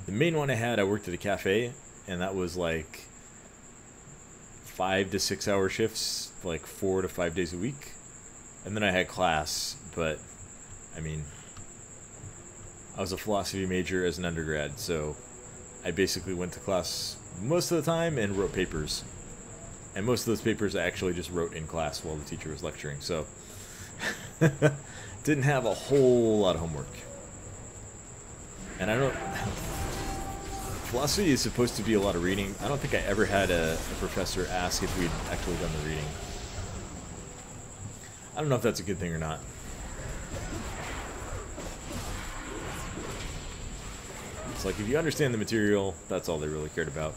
main one I worked at a cafe, and that was like 5 to 6 hour shifts, like 4 to 5 days a week. And then I had class, but I mean, I was a philosophy major as an undergrad, so I basically went to class most of the time and wrote papers. And most of those papers I actually just wrote in class while the teacher was lecturing, so didn't have a whole lot of homework. And I don't... Philosophy is supposed to be a lot of reading. I don't think I ever had a professor ask if we'd actually done the reading. I don't know if that's a good thing or not. It's like, if you understand the material, that's all they really cared about.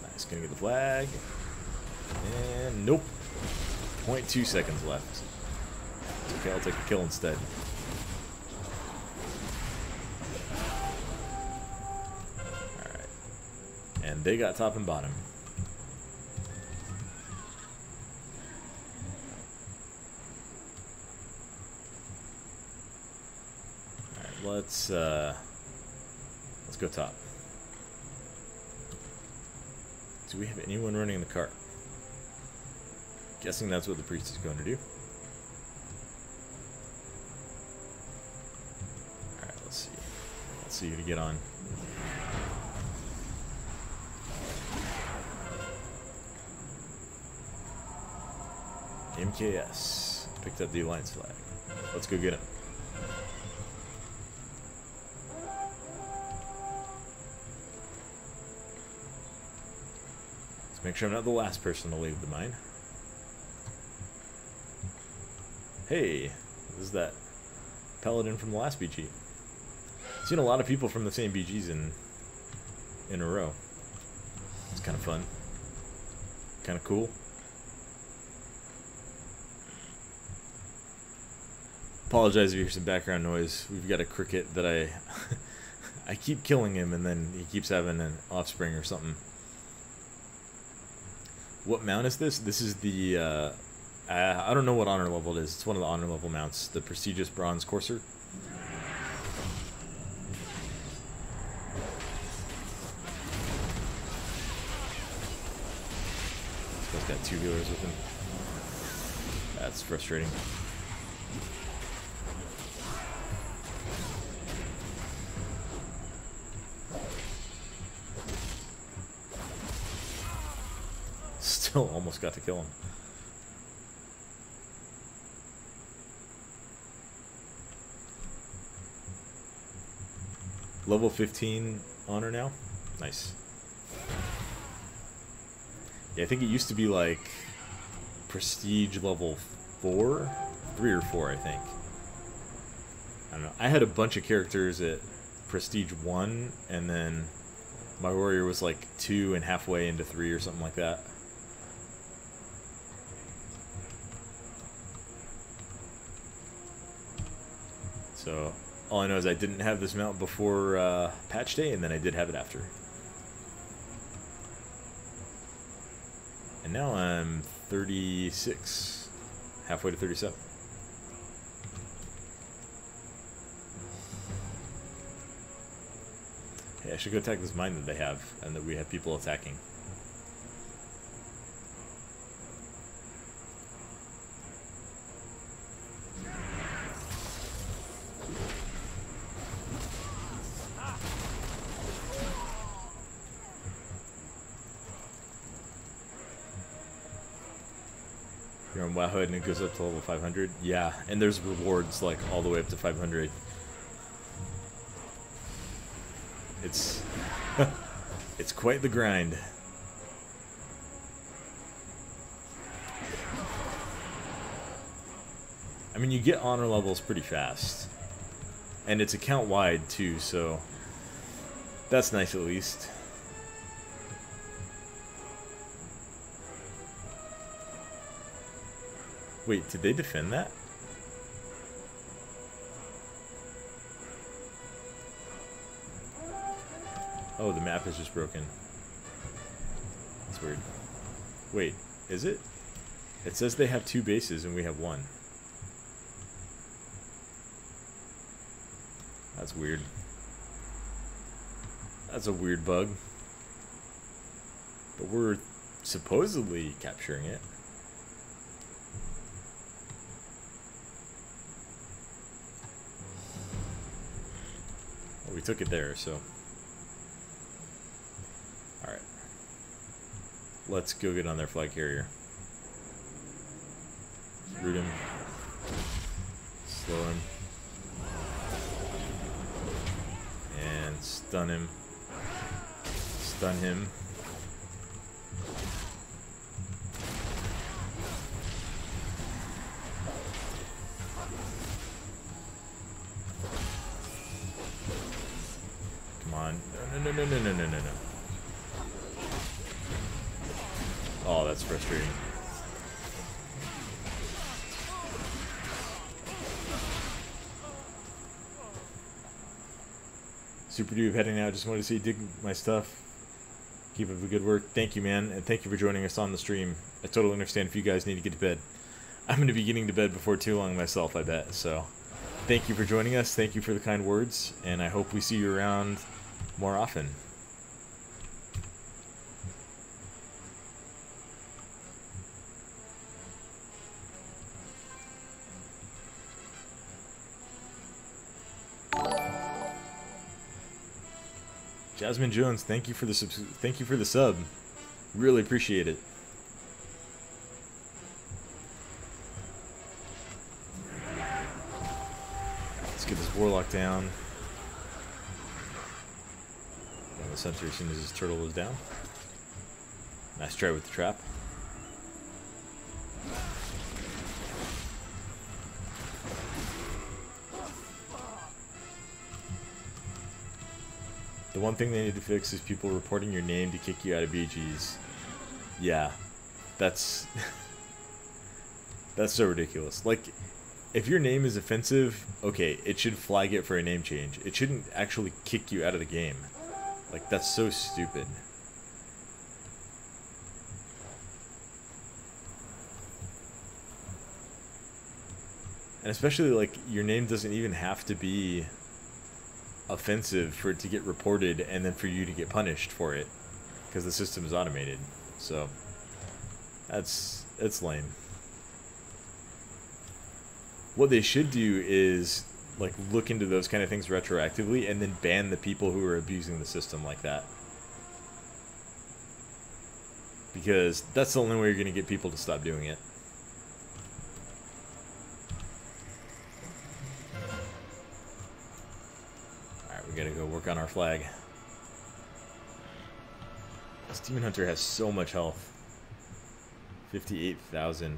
Nice, gonna get the flag. And nope. 0.2 seconds left. It's okay, I'll take the kill instead. Alright. And they got top and bottom. Let's go top. Do we have anyone running the cart? Guessing that's what the priest is going to do. Alright, let's see. Let's see who to get on. MKS. Picked up the Alliance flag. Let's go get him. Let's make sure I'm not the last person to leave the mine. Hey, this is that paladin from the last BG. I've seen a lot of people from the same BGs in a row. It's kind of fun. Kind of cool. Apologize if you hear some background noise. We've got a cricket that I keep killing him, and then he keeps having an offspring or something. What mount is this? This is the I don't know what honor level it is. It's one of the honor level mounts, the prestigious bronze courser. This guy's got 2 healers with him. That's frustrating. Still almost got to kill him. Level 15 honor now? Nice. Yeah, I think it used to be like prestige level 4? 3 or 4, I think. I don't know. I had a bunch of characters at prestige 1, and then my warrior was like 2 and halfway into 3 or something like that. So all I know is I didn't have this mount before patch day, and then I did have it after. And now I'm 36, halfway to 37. Hey, I should go attack this mine that they have, and that we have people attacking. You're on Wowhead and it goes up to level 500. Yeah, and there's rewards like all the way up to 500. It's it's quite the grind. I mean, you get honor levels pretty fast, and it's account wide too, so that's nice at least. Wait, did they defend that? Oh, the map is just broken. That's weird. Wait, is it? It says they have 2 bases and we have 1. That's weird. That's a weird bug. But we're supposedly capturing it. We took it there, so. Alright. Let's go get on their flag carrier. Root him. Slow him. And stun him. Stun him. No. Oh, that's frustrating. Super Dude heading out. Just wanted to say, dig my stuff. Keep up the good work. Thank you, man, and thank you for joining us on the stream. I totally understand if you guys need to get to bed. I'm going to be getting to bed before too long myself, I bet. So, thank you for joining us. Thank you for the kind words, and I hope we see you around more often. Jasmine Jones, thank you for the sub. Really appreciate it. Warlock down. And the center as soon as his turtle was down. Nice try with the trap. The one thing they need to fix is people reporting your name to kick you out of BGs. Yeah, that's that's so ridiculous. Like, if your name is offensive, okay, it should flag it for a name change. It shouldn't actually kick you out of the game. Like, that's so stupid. And especially, like, your name doesn't even have to be offensive for it to get reported and then for you to get punished for it, because the system is automated. So it's lame. What they should do is like look into those kind of things retroactively and then ban the people who are abusing the system like that, because that's the only way you're going to get people to stop doing it. We gotta go work on our flag. This Demon Hunter has so much health. 58,000.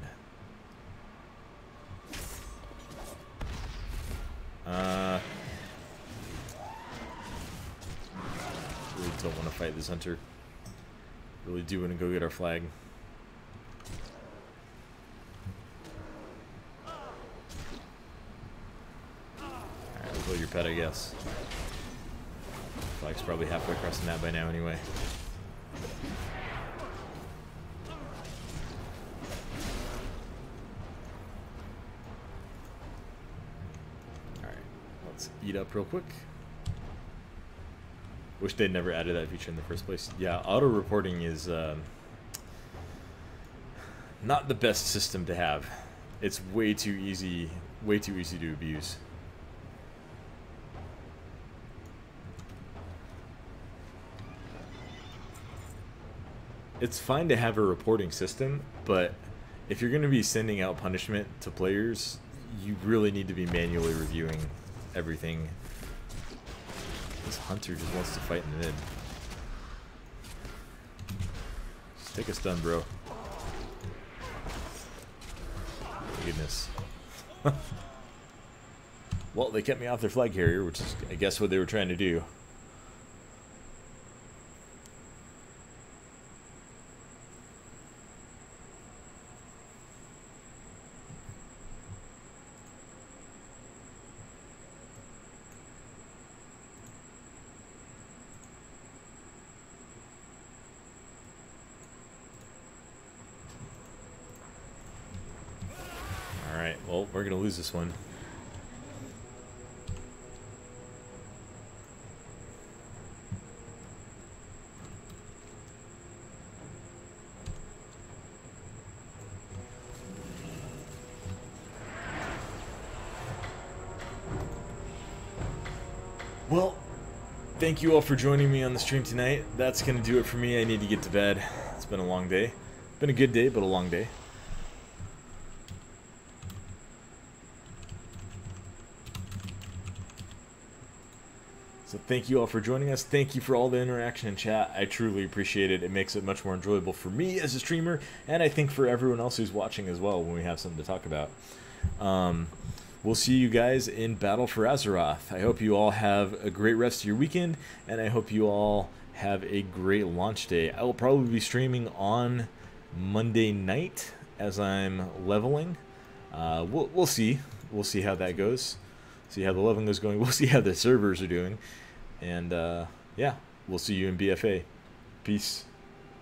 Really don't want to fight this hunter. Really do want to go get our flag. Alright, we'll go your pet, I guess. Flag's probably halfway across the map by now anyway. Alright, let's eat up real quick. Wish they'd never added that feature in the first place. Yeah, auto-reporting is not the best system to have. It's way too easy to abuse. It's fine to have a reporting system, but if you're going to be sending out punishment to players, you really need to be manually reviewing everything. This hunter just wants to fight in the mid. Just take a stun, bro. Goodness. Well, they kept me off their flag carrier, which is, I guess, what they were trying to do. Alright, well, we're going to lose this one. Well, thank you all for joining me on the stream tonight. That's going to do it for me. I need to get to bed. It's been a long day. Been a good day, but a long day. So thank you all for joining us. Thank you for all the interaction in chat. I truly appreciate it. It makes it much more enjoyable for me as a streamer, and I think for everyone else who's watching as well when we have something to talk about. We'll see you guys in Battle for Azeroth. I hope you all have a great rest of your weekend, and I hope you all have a great launch day. I will probably be streaming on Monday night as I'm leveling. We'll see. We'll see how that goes. See how the leveling is going. We'll see how the servers are doing. And, yeah, we'll see you in BFA. Peace.